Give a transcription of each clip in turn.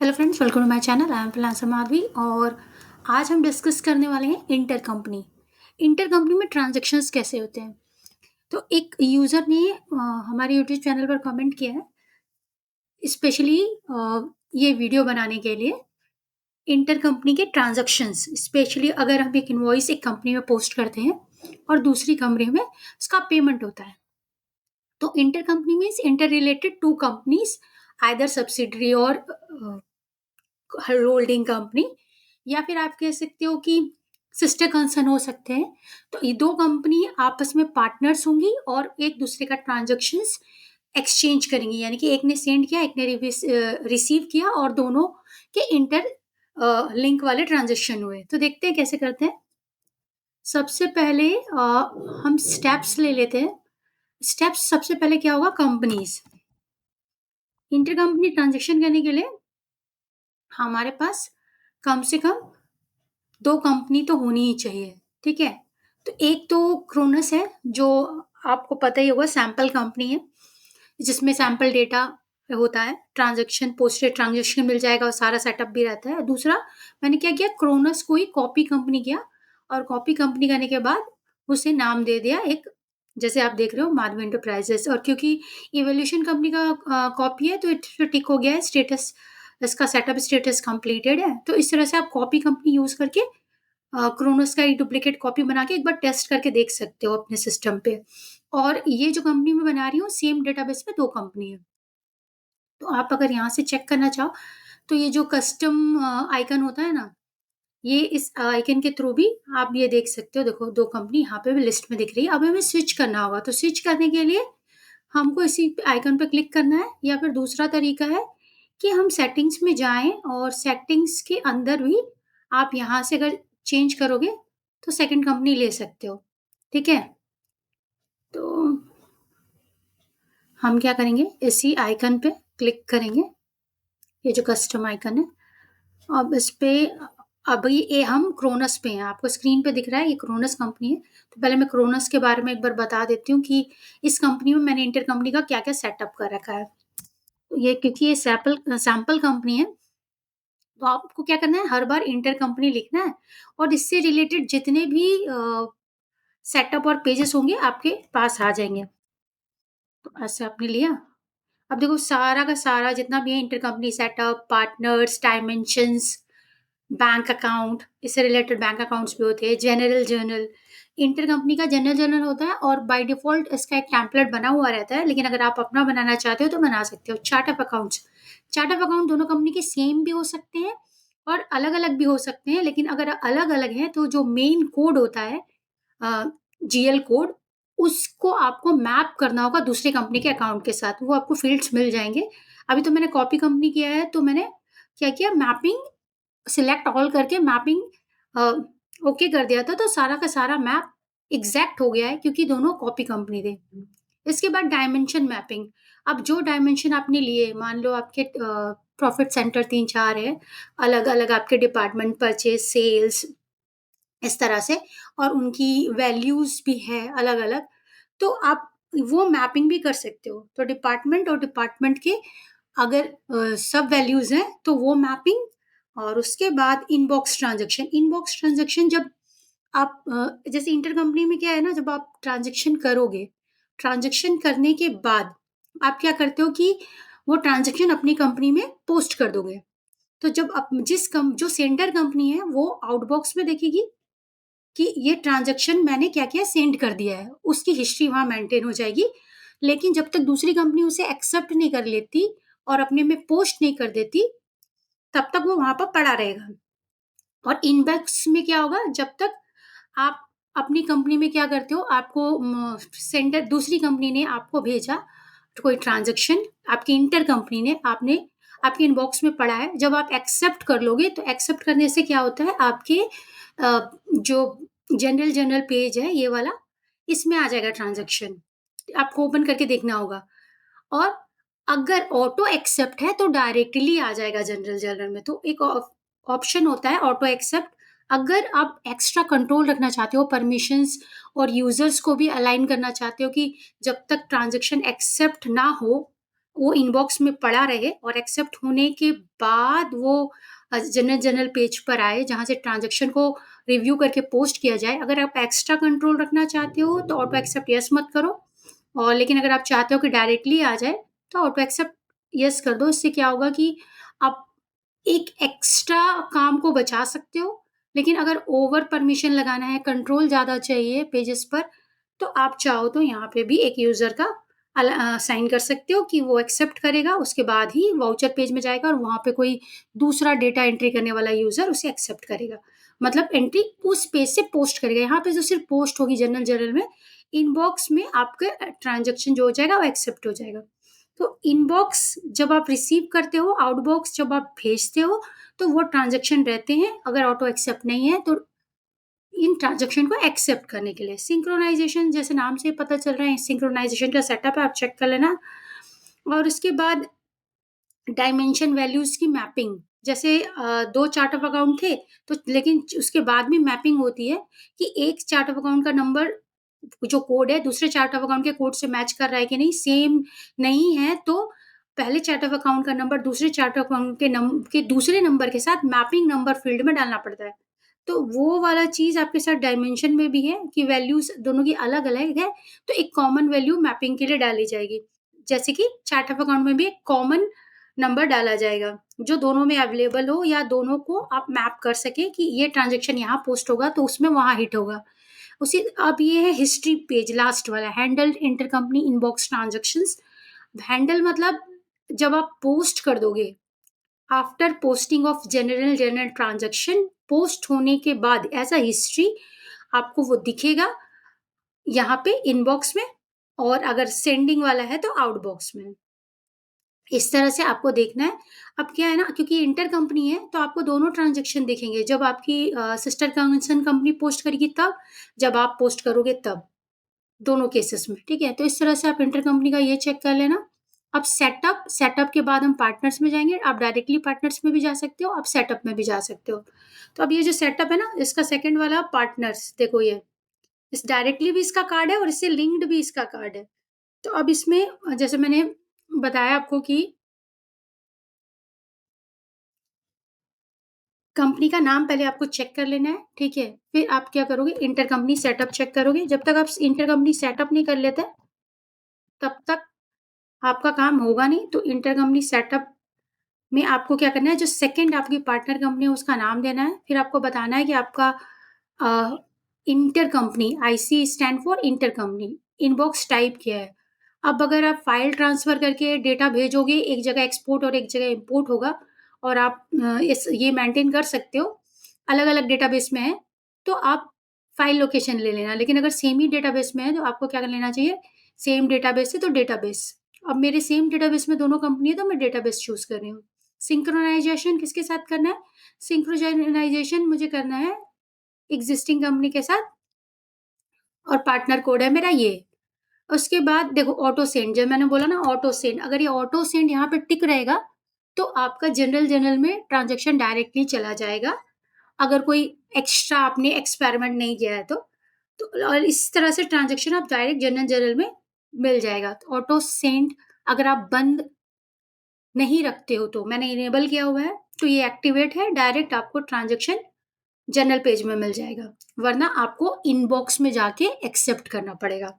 Hello friends, welcome to my channel. I am Priyansha Madhavi और आज हम डिस्कस करने वाले हैं इंटर कंपनी। इंटर कंपनी में ट्रांजैक्शंस कैसे होते हैं। तो एक यूज़र ने हमारे यूट्यूब चैनल पर कमेंट किया है, स्पेशली ये वीडियो बनाने के लिए इंटर कंपनी के ट्रांजैक्शंस, स्पेशली अगर हम एक इनवॉइस एक कंपनी में पोस्ट करते हैं और दूसरी कंपनी में उसका पेमेंट होता है। तो inter company means inter related to companies, either subsidiary और होल्डिंग कंपनी, या फिर आप कह सकते हो कि सिस्टर कंसर्न हो सकते हैं। तो ये 2 कंपनी आपस में पार्टनर्स होंगी और एक दूसरे का ट्रांज़ैक्शंस एक्सचेंज करेंगी, यानी कि एक ने सेंड किया, एक ने रिसीव किया और दोनों के इंटर लिंक वाले ट्रांज़ैक्शन हुए। तो देखते हैं कैसे करते हैं। सबसे पहले हम स्टेप्स ले लेते हैं। स्टेप्स सबसे पहले क्या होगा, कंपनीज़। इंटर कंपनी ट्रांज़ैक्शन करने के लिए हमारे पास कम से कम 2 कंपनी तो होनी ही चाहिए, ठीक है? तो एक तो क्रोनस है, जो आपको पता ही होगा सैंपल कंपनी है, जिसमें सैंपल डेटा होता है, ट्रांज़ैक्शन पोस्टेड ट्रांज़ैक्शन मिल जाएगा और सारा सेटअप भी रहता है। दूसरा मैंने क्या किया, क्रोनस को ही कॉपी कंपनी किया और कॉपी कंपनी करने के बाद उसे नाम दे दिया एक, जैसे आप देख रहे हो माधवी एंटरप्राइजेज़। और क्योंकि इवोल्यूशन कंपनी का कॉपी है तो टिक हो गया है, स्टेटस इसका सेटअप स्टेटस कंप्लीटेड है। तो इस तरह से आप कॉपी कंपनी यूज़ करके क्रोनोस का एक डुप्लीकेट कॉपी बना के एक बार टेस्ट करके देख सकते हो अपने सिस्टम पे। और ये जो कंपनी मैं बना रही हूँ, सेम डेटाबेस में 2 कंपनी है। तो आप अगर यहाँ से चेक करना चाहो तो ये जो कस्टम आइकन होता है ना, ये इस आइकन के थ्रू भी आप ये देख सकते हो। देखो 2 कंपनी यहाँ पे भी लिस्ट में दिख रही है। अब हमें स्विच करना होगा, तो स्विच करने के लिए हमको इसी आइकन पे क्लिक करना है, या फिर दूसरा तरीका है कि हम सेटिंग्स में जाएँ और सेटिंग्स के अंदर भी आप यहाँ से अगर चेंज करोगे तो सेकंड कंपनी ले सकते हो, ठीक है? तो हम क्या करेंगे, इसी आइकन पे क्लिक करेंगे, ये जो कस्टम आइकन है। अब इस पे अभी ये हम क्रोनस पे हैं, आपको स्क्रीन पे दिख रहा है ये क्रोनस कंपनी है। तो पहले मैं क्रोनस के बारे में एक बार बता देती हूँ कि इस कंपनी में मैंने इंटर कंपनी का क्या-क्या सेटअप कर रखा है। ये क्योंकि ये सैंपल कंपनी है, तो आपको क्या करना है, हर बार इंटर कंपनी लिखना है और इससे रिलेटेड जितने भी सेटअप और पेजेस होंगे आपके पास आ जाएँगे। तो ऐसे आपने लिया। अब देखो सारा का सारा जितना भी है, inter company setup, partners, dimensions, bank account, इससे रिलेटेड बैंक अकाउंट्स भी होते हैं, जनरल जर्नल। इंटर कंपनी का जनरल जर्नल होता है और बाय डिफ़ॉल्ट इसका एक टेम्पलेट बना हुआ रहता है, लेकिन अगर आप अपना बनाना चाहते हो तो बना सकते हो। Chart of accounts, chart of account दोनों कंपनी के सेम भी हो सकते हैं और अलग-अलग भी हो सकते हैं, लेकिन अगर अलग-अलग हैं तो जो मेन कोड होता है अ, जीएल कोड, उसको आपको मैप करना होगा दूसरी कंपनी के अकाउंट के साथ, वो आपको फ़ील्ड्स मिल जाएँगे। अभी तो मैंने कॉपी कंपनी किया है, तो मैंने क्या किया, मैपिंग सिलेक्ट ऑल करके मैपिंग अ, ओके कर दिया था, तो सारा का सारा मैप एग्ज़ैक्ट हो गया है क्योंकि दोनों कॉपी कंपनी थे। इसके बाद डायमेंशन मैपिंग, अब जो डायमेंशन आपने लिए, मान लो आपके प्रॉफिट सेंटर 3-4 हैं, अलग-अलग आपके डिपार्टमेंट, परचेज़, सेल्स, इस तरह से, और उनकी वैल्यूज़ भी है अलग-अलग, तो आप वो मैपिंग भी कर सकते हो। तो डिपार्टमेंट और डिपार्टमेंट के अगर सब वैल्यूज़ हैं, तो वो मैपिंग। और उसके बाद इनबॉक्स ट्रांज़ैक्शन, इनबॉक्स ट्रांज़ैक्शन जब आप जैसे इंटर कंपनी में क्या है ना, जब आप ट्रांज़ैक्शन करोगे, ट्रांज़ैक्शन करने के बाद आप क्या करते हो कि वो ट्रांज़ैक्शन अपनी कंपनी में पोस्ट कर दोगे। तो जब आप जिस कम जो सेंडर कंपनी है, वो आउटबॉक्स में देखेगी कि ये ट्रांज़ैक्शन मैंने क्या-क्या सेंड कर दिया है, उसकी हिस्ट्री वहाँ मेंटेन हो जाएगी। लेकिन जब तक दूसरी कंपनी उसे एक्सेप्ट नहीं कर लेती और अपने में पोस्ट नहीं कर देती, तब तक वो वहाँ पर पड़ा रहेगा। और इनबॉक्स में क्या होगा, जब तक आप अपनी कंपनी में क्या करते हो, आपको सेंडर दूसरी कंपनी ने आपको भेजा कोई ट्रांज़ैक्शन, आपकी इंटर कंपनी ने आपने आपके इनबॉक्स में पड़ा है, जब आप एक्सेप्ट कर लोगे, तो एक्सेप्ट करने से क्या होता है, आपके जो जनरल पेज है ये वाला, इसमें आ जाएगा ट्रांज़ैक्शन। आपको ओपन करके देखना होगा। और अगर ऑटो एक्सेप्ट है तो डायरेक्टली आ जाएगा जनरल में। तो एक ऑप्शन होता है ऑटो एक्सेप्ट। अगर आप एक्स्ट्रा कंट्रोल रखना चाहते हो, परमिशंस और यूज़र्स को भी अलाइन करना चाहते हो कि जब तक ट्रांज़ैक्शन एक्सेप्ट ना हो, वो इनबॉक्स में पड़ा रहे और एक्सेप्ट होने के बाद वो जनरल पेज पर आए जहाँ से ट्रांज़ैक्शन को रिव्यू करके पोस्ट किया जाए। अगर आप एक्स्ट्रा कंट्रोल रखना चाहते हो तो ऑटो एक्सेप्ट येस मत करो, और लेकिन अगर आप चाहते हो कि डायरेक्टली आ जाए तो ऑटो एक्सेप्ट येस कर दो। इससे क्या होगा कि आप एक एक्स्ट्रा काम को बचा सकते हो, लेकिन अगर ओवर परमिशन लगाना है, कंट्रोल ज़्यादा चाहिए पेजेज़ पर, तो आप चाहो तो यहाँ पे भी एक यूज़र का साइन कर सकते हो कि वो एक्सेप्ट करेगा, उसके बाद ही वाउचर पेज में जाएगा और वहाँ पे कोई दूसरा डेटा एंट्री करने वाला यूज़र उसे एक्सेप्ट करेगा। मतलब एंट्री उस पेज से पोस्ट करेगा। यहाँ पे जो सिर्फ़ पोस्ट होगी जनरल में, इनबॉक्स में आपके ट्रांज़ैक्शन जो हो जाएगा वो एक्सेप्ट हो जाएगा। तो इनबॉक्स जब आप रिसीव करते हो, आउटबॉक्स जब आप भेजते हो, तो वो ट्रांज़ैक्शन रहते हैं। अगर ऑटो एक्सेप्ट नहीं है तो इन ट्रांज़ैक्शन को एक्सेप्ट करने के लिए सिंक्रोनाइज़ेशन, जैसे नाम से पता चल रहा है, सिंक्रोनाइज़ेशन का सेटअप है, आप चेक कर लेना। और उसके बाद डायमेंशन वैल्यूज़ की मैपिंग, जैसे 2 चार्ट ऑफ अकाउंट थे, तो लेकिन उसके बाद भी मैपिंग होती है कि एक चार्ट ऑफ अकाउंट का नंबर जो कोड है दूसरे चार्ट ऑफ अकाउंट के कोड से मैच कर रहा है कि नहीं, सेम नहीं है तो पहले चार्ट ऑफ अकाउंट का नंबर दूसरे चार्ट ऑफ अकाउंट के दूसरे नंबर के साथ मैपिंग नंबर फील्ड में डालना पड़ता है। तो वो वाला चीज़ आपके साथ डायमेंशन में भी है कि वैल्यूज़ दोनों की अलग-अलग है, तो एक कॉमन वैल्यू मैपिंग के लिए डाली जाएगी। जैसे कि चार्ट ऑफ अकाउंट में भी एक कॉमन नंबर डाला जाएगा, जो दोनों में अवेलेबल हो या दोनों को आप मैप कर सकें कि ये ट्रांज़ैक्शन यहाँ पोस्ट होगा तो उसमें वहाँ हिट होगा। उसी अब ये है हिस्ट्री पेज लास्ट वाला, handled intercompany inbox transactions. Handle मतलब जब आप पोस्ट कर दोगे, after posting of general transaction, post होने के बाद एज़ अ हिस्ट्री आपको वो दिखेगा यहाँ पे इनबॉक्स में, और अगर सेंडिंग वाला है तो आउटबॉक्स में। इस तरह से आपको देखना है। अब क्या है ना, क्योंकि इंटर कंपनी है तो आपको दोनों ट्रांज़ैक्शन दिखेंगे। जब आपकी सिस्टर कंसर्न कंपनी पोस्ट करेगी तब, जब आप पोस्ट करोगे तब, दोनों केसेस में, ठीक है? तो इस तरह से आप इंटर कंपनी का ये चेक कर लेना। अब सेटअप के बाद हम पार्टनर्स में जाएँगे। आप डायरेक्टली पार्टनर्स में भी जा सकते हो, आप सेटअप में भी जा सकते हो। तो अब ये जो सेटअप है ना, इसका सेकंड वाला पार्टनर्स, देखो ये, इस डायरेक्टली भी इसका कार्ड है और इससे लिंक्ड भी इसका कार्ड है। तो अब इसमें जैसे मैंने बताया आपको कि कंपनी का नाम पहले आपको चेक कर लेना है, ठीक है? फिर आप क्या करोगे, इंटर कंपनी सेटअप चेक करोगे। जब तक आप इंटर कंपनी सेटअप नहीं कर लेते, तब तक आपका काम होगा नहीं। तो इंटर कंपनी सेटअप में आपको क्या करना है, जो सेकंड आपकी पार्टनर कंपनी है उसका नाम देना है। फिर आपको बताना है कि आपका अ, inter company, IC stand for inter company, inbox type क्या है। अब अगर आप फाइल ट्रांसफर करके डेटा भेजोगे, एक जगह एक्सपोर्ट और एक जगह इम्पोर्ट होगा, और आप इस ये मेंटेन कर सकते हो, अलग-अलग डेटाबेस में है, तो आप फाइल लोकेशन ले लेना। लेकिन अगर सेम ही डेटाबेस में है, तो आपको क्या कर लेना चाहिए, सेम डेटाबेस है तो डेटाबेस। अब मेरे सेम डेटाबेस में दोनों कंपनी है, तो मैं डेटाबेस चूज़ कर रही हूँ। सिंक्रोनाइज़ेशन किसके साथ करना है? सिंक्रोनाइज़ेशन मुझे करना है एक्जिस्टिंग कंपनी के साथ, और पार्टनर कोड है मेरा ये। उसके बाद देखो ऑटो सेंड, जब मैंने बोला ना ऑटो सेंड, अगर ये ऑटो सेंड यहाँ पे टिक रहेगा, तो आपका जनरल में ट्रांज़ैक्शन डायरेक्टली चला जाएगा, अगर कोई एक्स्ट्रा आपने एक्सपेरिमेंट नहीं किया है तो। तो और इस तरह से ट्रांज़ैक्शन आप डायरेक्ट जनरल में मिल जाएगा। तो ऑटो सेंड अगर आप बंद नहीं रखते हो तो, मैंने इनेबल किया हुआ है, तो ये एक्टिवेट है, डायरेक्ट आपको ट्रांज़ैक्शन जनरल पेज में मिल जाएगा, वरना आपको इनबॉक्स में जाके एक्सेप्ट करना पड़ेगा।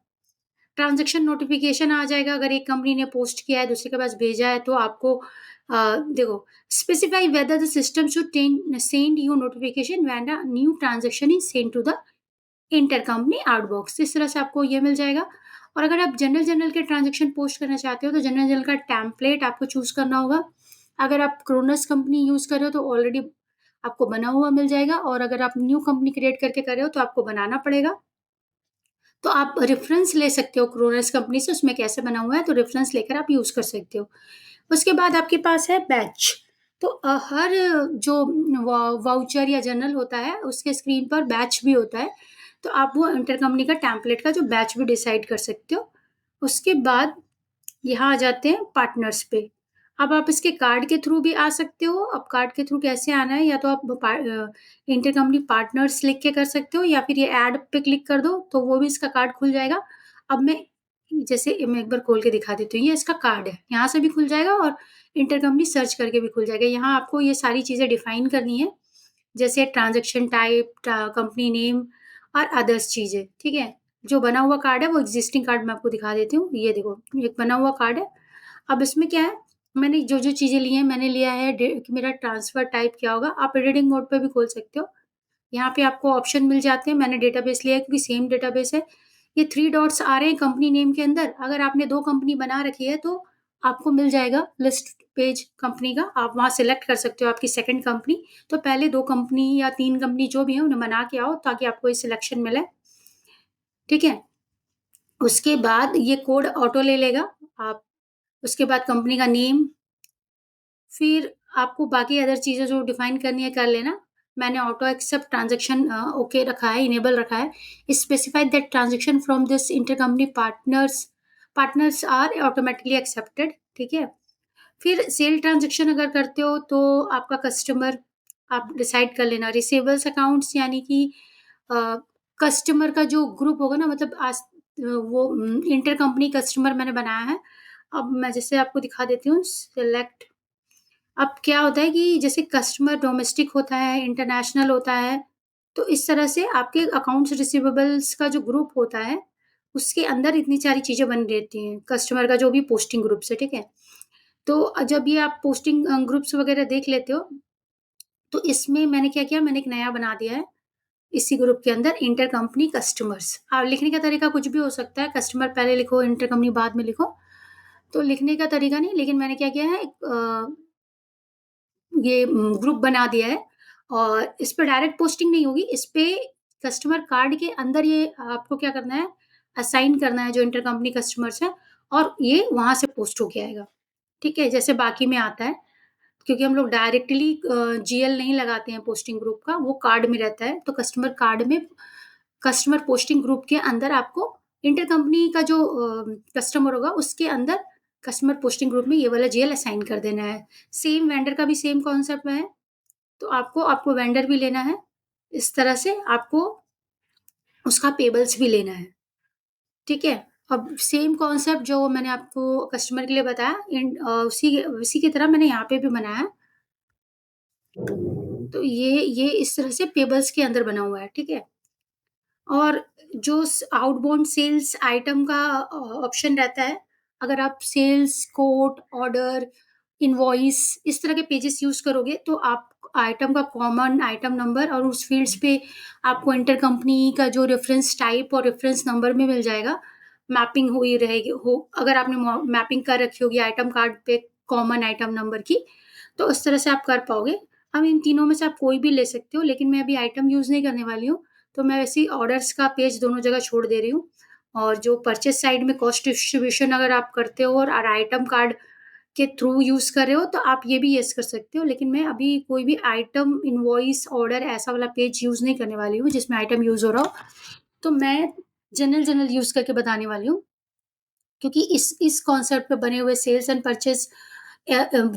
ट्रांज़ैक्शन नोटिफ़िकेशन आ जाएगा, अगर एक कंपनी ने पोस्ट किया है, दूसरे के पास भेजा है, तो आपको देखो, specify whether the system should send you notification when a new transaction is sent to the inter company outbox. इस तरह से आपको ये मिल जाएगा। और अगर आप जनरल के ट्रांज़ैक्शन पोस्ट करना चाहते हो, तो जनरल का टेम्पलेट आपको चूज़ करना होगा। अगर आप क्रोनस कंपनी यूज़ कर रहे हो, तो ऑलरेडी आपको बना हुआ मिल जाएगा, और अगर आप न्यू कंपनी क्रिएट करके कर रहे हो, तो आपको बनाना पड़ेगा। तो आप रेफ़रेंस ले सकते हो क्रोनस कंपनी से, उसमें कैसे बना हुआ है, तो रेफ़रेंस लेकर आप यूज़ कर सकते हो। उसके बाद आपके पास है बैच। तो हर जो वाउचर या जर्नल होता है, उसके स्क्रीन पर बैच भी होता है। तो आप वो इंटर कंपनी का टेम्पलेट का जो बैच भी डिसाइड कर सकते हो। उसके बाद यहाँ आ जाते हैं पार्टनर्स पे। अब आप इसके कार्ड के थ्रू भी आ सकते हो। अब कार्ड के थ्रू कैसे आना है, या तो आप इंटर कंपनी पार्टनर्स लिख के कर सकते हो, या फिर ये ऐड पे क्लिक कर दो, तो वो भी इसका कार्ड खुल जाएगा। अब मैं जैसे मैं एक बार खोल के दिखा देती हूँ, ये इसका कार्ड है, यहाँ से भी खुल जाएगा और इंटरकंपनी सर्च करके भी खुल जाएगा। यहाँ आपको ये सारी चीज़ें डिफ़ाइन करनी है, जैसे ट्रांज़ैक्शन टाइप, कंपनी नेम और अदर्स चीज़ें, ठीक है? जो बना हुआ कार्ड है वो एक्जिस्टिंग कार्ड मैं आपको दिखा देती हूँ, ये देखो, एक बना हुआ कार्ड है। अब इसमें क्या है, मैंने जो-जो चीज़ें ली हैं, मैंने लिया है कि मेरा ट्रांसफ़र टाइप क्या होगा, आप एडिटिंग मोड पे भी खोल सकते हो। यहाँ पे आपको ऑप्शन मिल जाते हैं, मैंने डेटाबेस लिया है क्योंकि सेम डेटाबेस है। ये 3 डॉट्स आ रहे हैं कंपनी नेम के अंदर, अगर आपने 2 कंपनी बना रखी है तो आपको मिल जाएगा लिस्ट पेज कंपनी का, आप वहाँ सिलेक्ट कर सकते हो आपकी सेकंड कंपनी। तो पहले 2 कंपनी या 3 कंपनी जो भी है उन्हें बना के आओ ताकि आपको ये सिलेक्शन मिले, ठीक है? उसके बाद ये कोड ऑटो ले लेगा, आप उसके बाद कंपनी का नेम, फिर आपको बाकी अदर चीज़ें जो डिफ़ाइन करनी है कर लेना। मैंने ऑटो एक्सेप्ट ट्रांज़ैक्शन ओके रखा है, इनेबल रखा है। Specify that transaction from this intercompany partners are automatically accepted, ठीक है? फिर सेल ट्रांज़ैक्शन अगर करते हो तो आपका कस्टमर आप डिसाइड कर लेना। रिसीवेबल्स अकाउंट्स यानी कि अ, कस्टमर का जो ग्रुप होगा ना, मतलब वो इंटरकंपनी कस्टमर मैंने बनाया है। अब मैं जैसे आपको दिखा देती हूँ, सेलेक्ट। अब क्या होता है कि जैसे कस्टमर डोमेस्टिक होता है, इंटरनेशनल होता है, तो इस तरह से आपके अकाउंट्स रिसीवेबल्स का जो ग्रुप होता है, उसके अंदर इतनी सारी चीज़ें बनी रहती हैं, कस्टमर का जो भी पोस्टिंग ग्रुप्स है, ठीक है? तो जब ये आप पोस्टिंग ग्रुप्स वगैरह देख लेते हो, तो इसमें मैंने क्या किया, मैंने एक नया बना दिया है, इसी ग्रुप के अंदर इंटरकंपनी कस्टमर्स। लिखने का तरीका कुछ भी हो सकता है, कस्टमर पहले लिखो, इंटरकंपनी बाद में लिखो, तो लिखने का तरीका नहीं, लेकिन मैंने क्या किया है, ये ग्रुप बना दिया है और इस पे डायरेक्ट पोस्टिंग नहीं होगी, इस पे कस्टमर कार्ड के अंदर ये आपको क्या करना है, असाइन करना है जो इंटरकंपनी कस्टमर्स हैं और ये वहाँ से पोस्ट होके आएगा, ठीक है? जैसे बाकी में आता है, क्योंकि हम लोग डायरेक्टली जीएल नहीं लगाते हैं पोस्टिंग ग्रुप का, वो कार्ड में रहता है, तो कस्टमर कार्ड में कस्टमर पोस्टिंग ग्रुप के अंदर आपको इंटरकंपनी का जो कस्टमर होगा उसके अंदर कस्टमर पोस्टिंग ग्रुप में ये वाला जीएल असाइन कर देना है। सेम वेंडर का भी सेम कॉन्सेप्ट में है, तो आपको आपको वेंडर भी लेना है, इस तरह से आपको उसका पेबल्स भी लेना है, ठीक है? अब सेम कॉन्सेप्ट जो मैंने आपको कस्टमर के लिए बताया, उसी की तरह मैंने यहाँ पे भी बनाया है। तो ये इस तरह से पेबल्स के अंदर बना हुआ है, ठीक है? और जो आउटबाउंड सेल्स आइटम का ऑप्शन रहता है, अगर आप सेल्स, कोट, ऑर्डर, इनवॉइस इस तरह के पेजेस यूज़ करोगे तो आप आइटम का कॉमन आइटम नंबर और उस फील्ड्स पे आपको इंटरकंपनी का जो रेफरेंस टाइप और रेफरेंस नंबर में मिल जाएगा। मैपिंग हुई रहेगी हो अगर आपने मैपिंग कर रखी होगी आइटम कार्ड पे कॉमन आइटम नंबर की, तो उस तरह से आप कर पाओगे। अब इन तीनों में से आप कोई भी ले सकते हो, लेकिन मैं अभी आइटम यूज़ नहीं करने वाली हूँ। तो मैं वैसे ही ऑर्डर्स का पेज दोनों जगह छोड़ दे रही हूँ और जो परचेज़ साइड में कॉस्ट डिस्ट्रीब्यूशन अगर आप करते हो और आइटम कार्ड के थ्रू यूज़ कर रहे हो, तो आप ये भी येस कर सकते हो। लेकिन मैं अभी कोई भी आइटम, इनवॉइस, ऑर्डर ऐसा वाला पेज यूज़ नहीं करने वाली हूँ, जिसमें आइटम यूज़ हो रहा हो। तो मैं जनरल यूज़ करके बताने वाली हूँ, क्योंकि इस कॉन्सेप्ट पे बने हुए सेल्स एंड परचेज़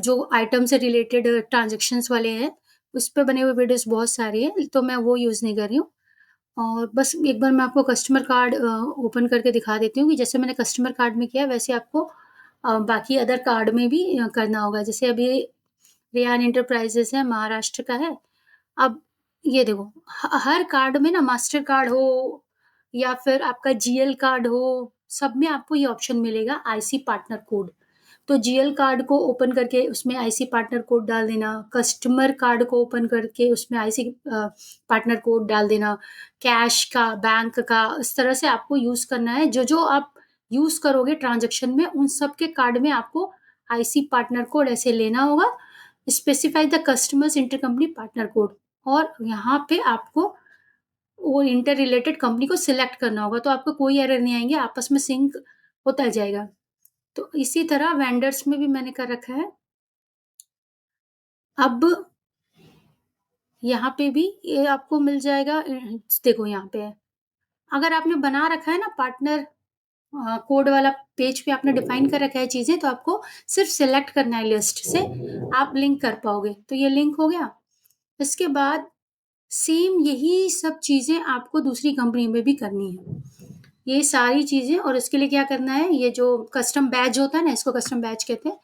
जो आइटम से रिलेटेड ट्रांज़ैक्शंस वाले हैं, उस पे बने हुए वीडियोज़ बहुत सारे हैं, तो मैं वो यूज़ नहीं कर रही हूँ। और बस एक बार मैं आपको कस्टमर कार्ड ओपन करके दिखा देती हूँ कि जैसे मैंने कस्टमर कार्ड में किया वैसे आपको बाकी अदर कार्ड में भी करना होगा। जैसे अभी रेयान एंटरप्राइज़ेज़ है, महाराष्ट्र का है। अब ये देखो, हर कार्ड में ना मास्टर कार्ड हो या फिर आपका जीएल कार्ड हो, सब में आपको ये ऑप्शन मिलेगा आईसी पार्टनर कोड। तो जीएल कार्ड को ओपन करके उसमें आईसी पार्टनर कोड डाल देना, कस्टमर कार्ड को ओपन करके उसमें आईसी पार्टनर कोड डाल देना, कैश का, बैंक का, इस तरह से आपको यूज़ करना है। जो-जो आप यूज़ करोगे ट्रांज़ैक्शन में, उन सब के कार्ड में आपको आईसी पार्टनर कोड ऐसे लेना होगा। Specify the customers intercompany partner code और यहाँ पे आपको वो इंटर रिलेटेड कंपनी को सिलेक्ट करना होगा, तो आपको कोई एरर नहीं आएँगे, आपस में सिंक होता जाएगा। तो इसी तरह वेंडर्स में भी मैंने कर रखा है। अब यहाँ पे भी ये आपको मिल जाएगा देखो यहाँ पे है। अगर आपने बना रखा है ना पार्टनर कोड वाला पेज पे आपने डिफाइन कर रखा है चीज़ें, तो आपको सिर्फ़ सिलेक्ट करना है लिस्ट से, आप लिंक कर पाओगे। तो ये लिंक हो गया। इसके बाद सेम यही सब चीज़ें आपको दूसरी कंपनी में भी करनी है। ये सारी चीज़ें और इसके लिए क्या करना है, ये जो कस्टम बैज होता है ना, इसको कस्टम बैज कहते हैं।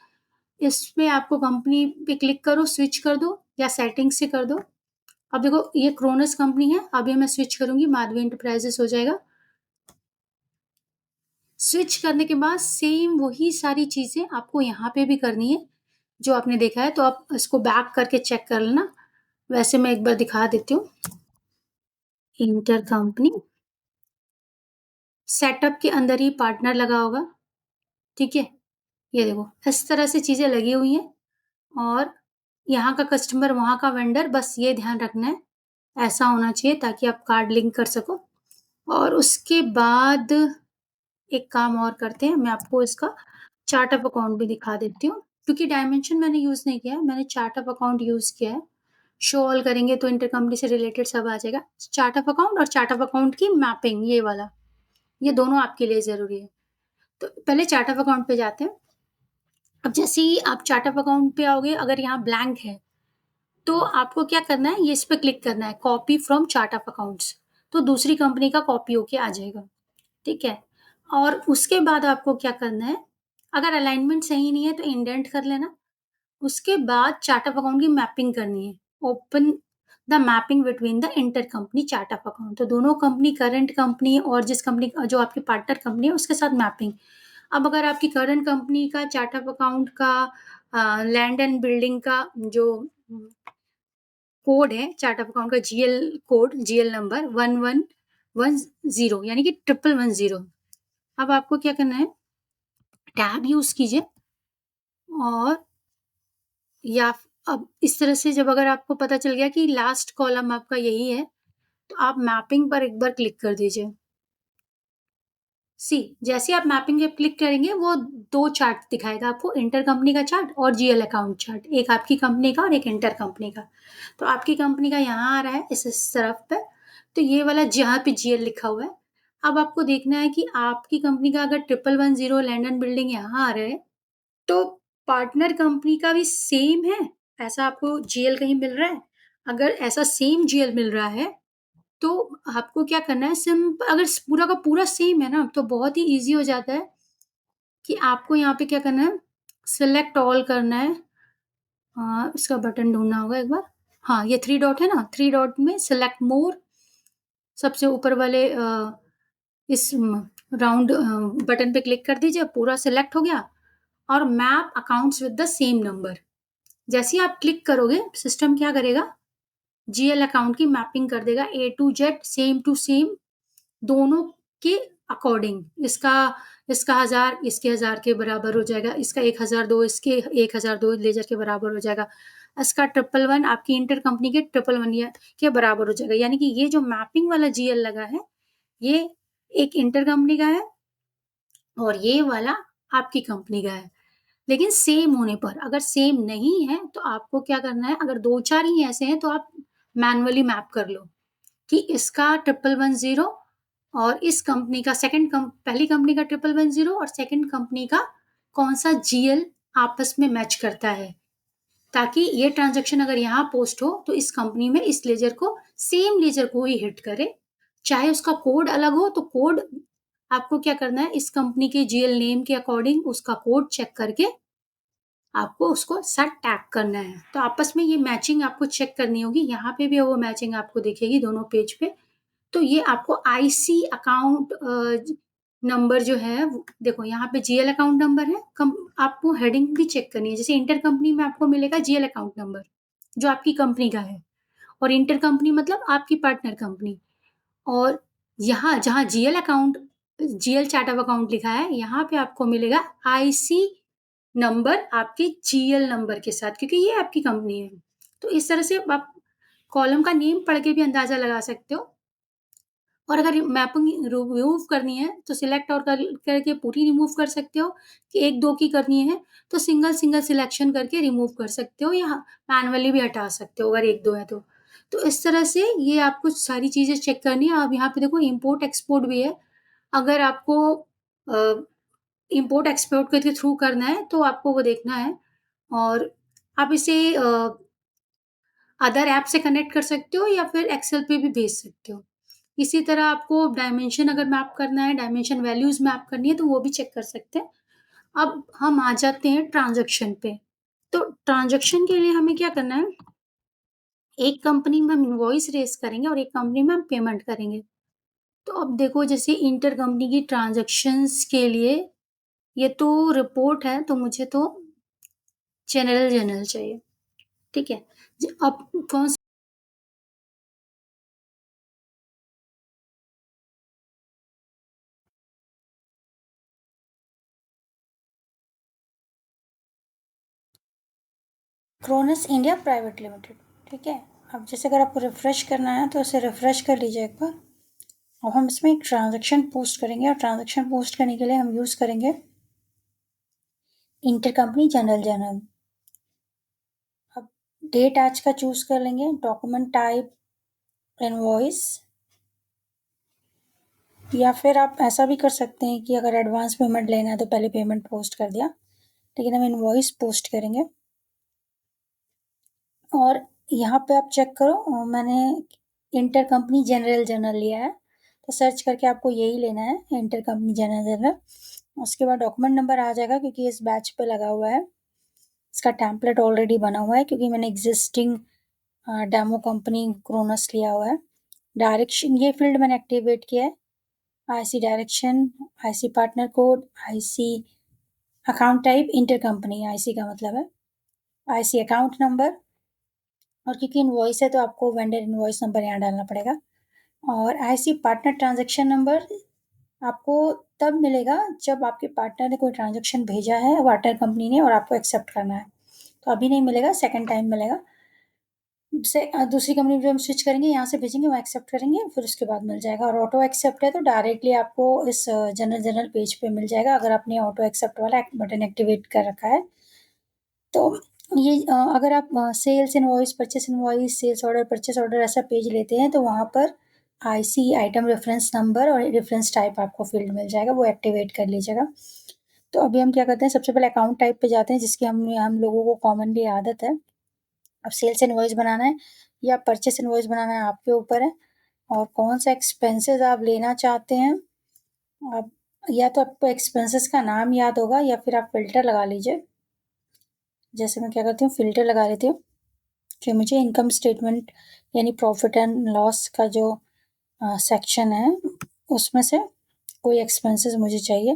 इसमें आपको कंपनी पे क्लिक करो, स्विच कर दो या सेटिंग्स से कर दो। अब देखो ये क्रोनस कंपनी है, अभी मैं स्विच करूँगी, माधवी एंटरप्राइज़ेज़ हो जाएगा। स्विच करने के बाद सेम वही सारी चीज़ें आपको यहाँ पे भी करनी है, जो आपने देखा है, तो आप इसको बैक करके चेक कर लेना। वैसे मैं एक बार दिखा देती हूँ। इंटर कंपनी, सेटअप के अंदर ही पार्टनर लगा होगा, ठीक है? ये देखो, इस तरह से चीज़ें लगी हुई हैं और यहाँ का कस्टमर, वहाँ का वेंडर, बस ये ध्यान रखना है, ऐसा होना चाहिए ताकि आप कार्ड लिंक कर सको। और उसके बाद एक काम और करते हैं, मैं आपको इसका चार्ट ऑफ अकाउंट भी दिखा देती हूँ, क्योंकि डायमेंशन मैंने यूज़ नहीं किया है, मैंने चार्ट ऑफ अकाउंट यूज़ किया है। शो ऑल करेंगे तो इंटरकंपनी से रिलेटेड सब आ जाएगा। चार्ट ऑफ अकाउंट और चार्ट ऑफ अकाउंट की मैपिंग, ये वाला, ये दोनों आपके लिए ज़रूरी है। तो पहले चार्ट ऑफ अकाउंट पे जाते हैं। अब जैसे ही आप चार्ट ऑफ अकाउंट पे आओगे, अगर यहाँ ब्लैंक है, तो आपको क्या करना है, ये इस पे क्लिक करना है, copy from chart of accounts, तो दूसरी कंपनी का कॉपी होके आ जाएगा, ठीक है? और उसके बाद आपको क्या करना है, अगर अलाइनमेंट सही नहीं है तो इंडेंट कर लेना। उसके बाद चार्ट ऑफ अकाउंट की मैपिंग करनी है। Open the mapping between the intercompany chart of account, तो दोनों कंपनी, करंट कंपनी और जिस कंपनी जो आपकी पार्टनर कंपनी है, उसके साथ मैपिंग। अब अगर आपकी करंट कंपनी का चार्ट ऑफ अकाउंट का लैंड एंड बिल्डिंग का जो कोड है, चार्ट ऑफ अकाउंट का जीएल कोड, जीएल नंबर 1110, यानी कि 1110। अब आपको क्या करना है, टैब यूज़ कीजिए और या अब इस तरह से, जब अगर आपको पता चल गया कि लास्ट कॉलम आपका यही है, तो आप मैपिंग पर एक बार क्लिक कर दीजिए। सी, जैसे ही आप मैपिंग पे क्लिक करेंगे, वो 2 चार्ट दिखाएगा आपको, इंटर कंपनी का चार्ट और जीएल अकाउंट चार्ट, एक आपकी कंपनी का और एक इंटर कंपनी का। तो आपकी कंपनी का यहाँ आ रहा है इस तरफ पे, तो ये वाला जहाँ पे जीएल लिखा हुआ है। अब आपको देखना है कि आपकी कंपनी का अगर 1110 लैंड एंड बिल्डिंग यहाँ आ रहा है, तो पार्टनर कंपनी का भी सेम है, ऐसा आपको जीएल कहीं मिल रहा है? अगर ऐसा सेम जीएल मिल रहा है, तो आपको क्या करना है, अगर पूरा का पूरा सेम है ना, तो बहुत ही ईज़ी हो जाता है कि आपको यहाँ पे क्या करना है, सिलेक्ट ऑल करना है। इसका बटन ढूँढना होगा एक बार। हाँ, ये 3 डॉट है ना, 3 डॉट में सिलेक्ट मोर, सबसे ऊपर वाले इस राउंड बटन पे क्लिक कर दीजिए, पूरा सिलेक्ट हो गया और map accounts with the same number. जैसे ही आप क्लिक करोगे, सिस्टम क्या करेगा, जीएल अकाउंट की मैपिंग कर देगा, A to Z, same to same, दोनों के अकॉर्डिंग। इसका इसका 1000 इसके 1000 के बराबर हो जाएगा, इसका 1002 इसके 1002 लेज़र के बराबर हो जाएगा, इसका 111 आपकी इंटर कंपनी के 111 या के बराबर हो जाएगा। यानी कि ये जो मैपिंग वाला जीएल लगा है, ये एक इंटर कंपनी का है और ये वाला आपकी कंपनी का है। लेकिन सेम होने पर, अगर सेम नहीं है, तो आपको क्या करना है, अगर 2-4 ही ऐसे हैं, तो आप मैनुअली मैप कर लो कि इसका 1110 और इस कंपनी का पहली कंपनी का 1110 और सेकंड कंपनी का कौन-सा जीएल आपस में मैच करता है। ताकि ये ट्रांज़ैक्शन अगर यहाँ पोस्ट हो, तो इस कंपनी में इस लेज़र को, सेम लेज़र को ही हिट करे। चाहे उसका कोड अलग हो, तो कोड आपको क्या करना है, इस कंपनी के जीएल नेम के अकॉर्डिंग उसका कोड चेक करके आपको उसको साथ टैग करना है। तो आपस में ये मैचिंग आपको चेक करनी होगी। यहाँ पे भी वो मैचिंग आपको दिखेगी दोनों पेज पे। तो ये आपको आईसी अकाउंट नंबर जो है, देखो यहाँ पे जीएल अकाउंट नंबर है, आपको हेडिंग भी चेक करनी है। जैसे इंटर कंपनी में आपको मिलेगा जीएल अकाउंट नंबर, जो आपकी कंपनी का है, और इंटर कंपनी मतलब आपकी पार्टनर कंपनी। और यहाँ जहाँ जीएल चार्ट ऑफ अकाउंट लिखा है, यहाँ पे आपको मिलेगा आईसी नंबर आपके जीएल नंबर के साथ, क्योंकि ये आपकी कंपनी है। तो इस तरह से आप कॉलम का नेम पढ़ के भी अंदाज़ा लगा सकते हो। और अगर मैपिंग रिमूव करनी है, तो सिलेक्ट और करके पूरी रिमूव कर सकते हो, कि 1-2 की करनी है, तो सिंगल-सिंगल सिलेक्शन करके रिमूव कर सकते हो या मैनुअली भी हटा सकते हो अगर 1-2 है तो। तो इस तरह से ये आपको सारी चीज़ें चेक करनी है। अब यहाँ पे देखो इम्पोर्ट एक्सपोर्ट भी है। अगर आपको अ, इम्पोर्ट एक्सपोर्ट के थ्रू करना है, तो आपको वो देखना है और आप इसे अदर ऐप से कनेक्ट कर सकते हो या फिर एक्सेल पे भी भेज सकते हो। इसी तरह आपको डायमेंशन अगर मैप करना है, डायमेंशन वैल्यूज़ मैप करनी है, तो वो भी चेक कर सकते हैं। अब हम आ जाते हैं ट्रांज़ैक्शन पे। तो ट्रांज़ैक्शन के लिए हमें क्या करना है, एक कंपनी में हम इनवॉइस रेज़ करेंगे और एक कंपनी में हम पेमेंट करेंगे। तो अब देखो जैसे इंटर कंपनी की ट्रांज़ैक्शंस के लिए ये तो रिपोर्ट है, तो मुझे तो जनरल चाहिए, ठीक है? अब कौन सी क्रोनस इंडिया प्राइवेट लिमिटेड, ठीक है? अब जैसे अगर आपको रिफ्रेश करना है तो इसे रिफ्रेश कर लीजिए एक बार। अब हम इसमें एक ट्रांजैक्शन पोस्ट करेंगे और ट्रांजैक्शन पोस्ट करने के लिए हम यूज़ करेंगे इंटर कंपनी जनरल। अब डेट आज का चूज़ कर लेंगे, डॉक्यूमेंट टाइप इनवॉइस, या फिर आप ऐसा भी कर सकते हैं कि अगर एडवांस पेमेंट लेना है तो पहले पेमेंट पोस्ट कर दिया, लेकिन हम इनवॉइस पोस्ट करेंगे। और यहाँ पे आप चेक करो, मैंने इंटर कंपनी जनरल लिया है, तो सर्च करके आपको यही लेना है, इंटर कंपनी जनरल। उसके बाद डॉक्यूमेंट नंबर आ जाएगा क्योंकि इस बैच पे लगा हुआ है। इसका टेम्पलेट ऑलरेडी बना हुआ है क्योंकि मैंने एग्जिस्टिंग डेमो कंपनी क्रोनस लिया हुआ है। डायरेक्शन ये फील्ड मैंने एक्टिवेट किया है, IC direction, IC partner code, IC account type, inter company IC का मतलब है, आईसी अकाउंट नंबर, और क्योंकि इनवॉइस है तो आपको वेंडर इनवॉइस नंबर यहाँ डालना पड़ेगा। और आईसी पार्टनर ट्रांजैक्शन नंबर आपको तब मिलेगा जब आपके पार्टनर ने कोई ट्रांजैक्शन भेजा है वाटर कंपनी ने और आपको एक्सेप्ट करना है, तो अभी नहीं मिलेगा, सेकंड टाइम मिलेगा। से दूसरी कंपनी जो हम स्विच करेंगे यहाँ से भेजेंगे, वो एक्सेप्ट करेंगे, फिर उसके बाद मिल जाएगा। और ऑटो एक्सेप्ट है तो डायरेक्टली आपको इस जनरल पेज पे मिल जाएगा अगर आपने ऑटो एक्सेप्ट वाला बटन एक्टिवेट कर रखा है। तो ये अगर आप sales invoice, purchase invoice, sales order, purchase order ऐसा पेज लेते हैं तो वहाँ पर आईसी आइटम रेफरेंस नंबर और रेफरेंस टाइप आपको फील्ड मिल जाएगा, वो एक्टिवेट कर लीजिएगा। तो अभी हम क्या करते हैं, सबसे पहले अकाउंट टाइप पे जाते हैं जिसकी हम लोगों को कॉमनली आदत है। अब सेल्स इनवॉइस बनाना है या परचेस इनवॉइस बनाना है आपके ऊपर है, और कौन सा एक्सपेंसेस आप लेना चाहते हैं। आप या तो आपको एक्सपेंसेस का नाम याद होगा या फिर आप फ़िल्टर लगा लीजिए। जैसे मैं क्या करती हूँ, फ़िल्टर लगा लेती हूँ कि मुझे इनकम स्टेटमेंट यानी प्रॉफिट एंड लॉस का जो सेक्शन है उसमें से कोई एक्सपेंसेस मुझे चाहिए।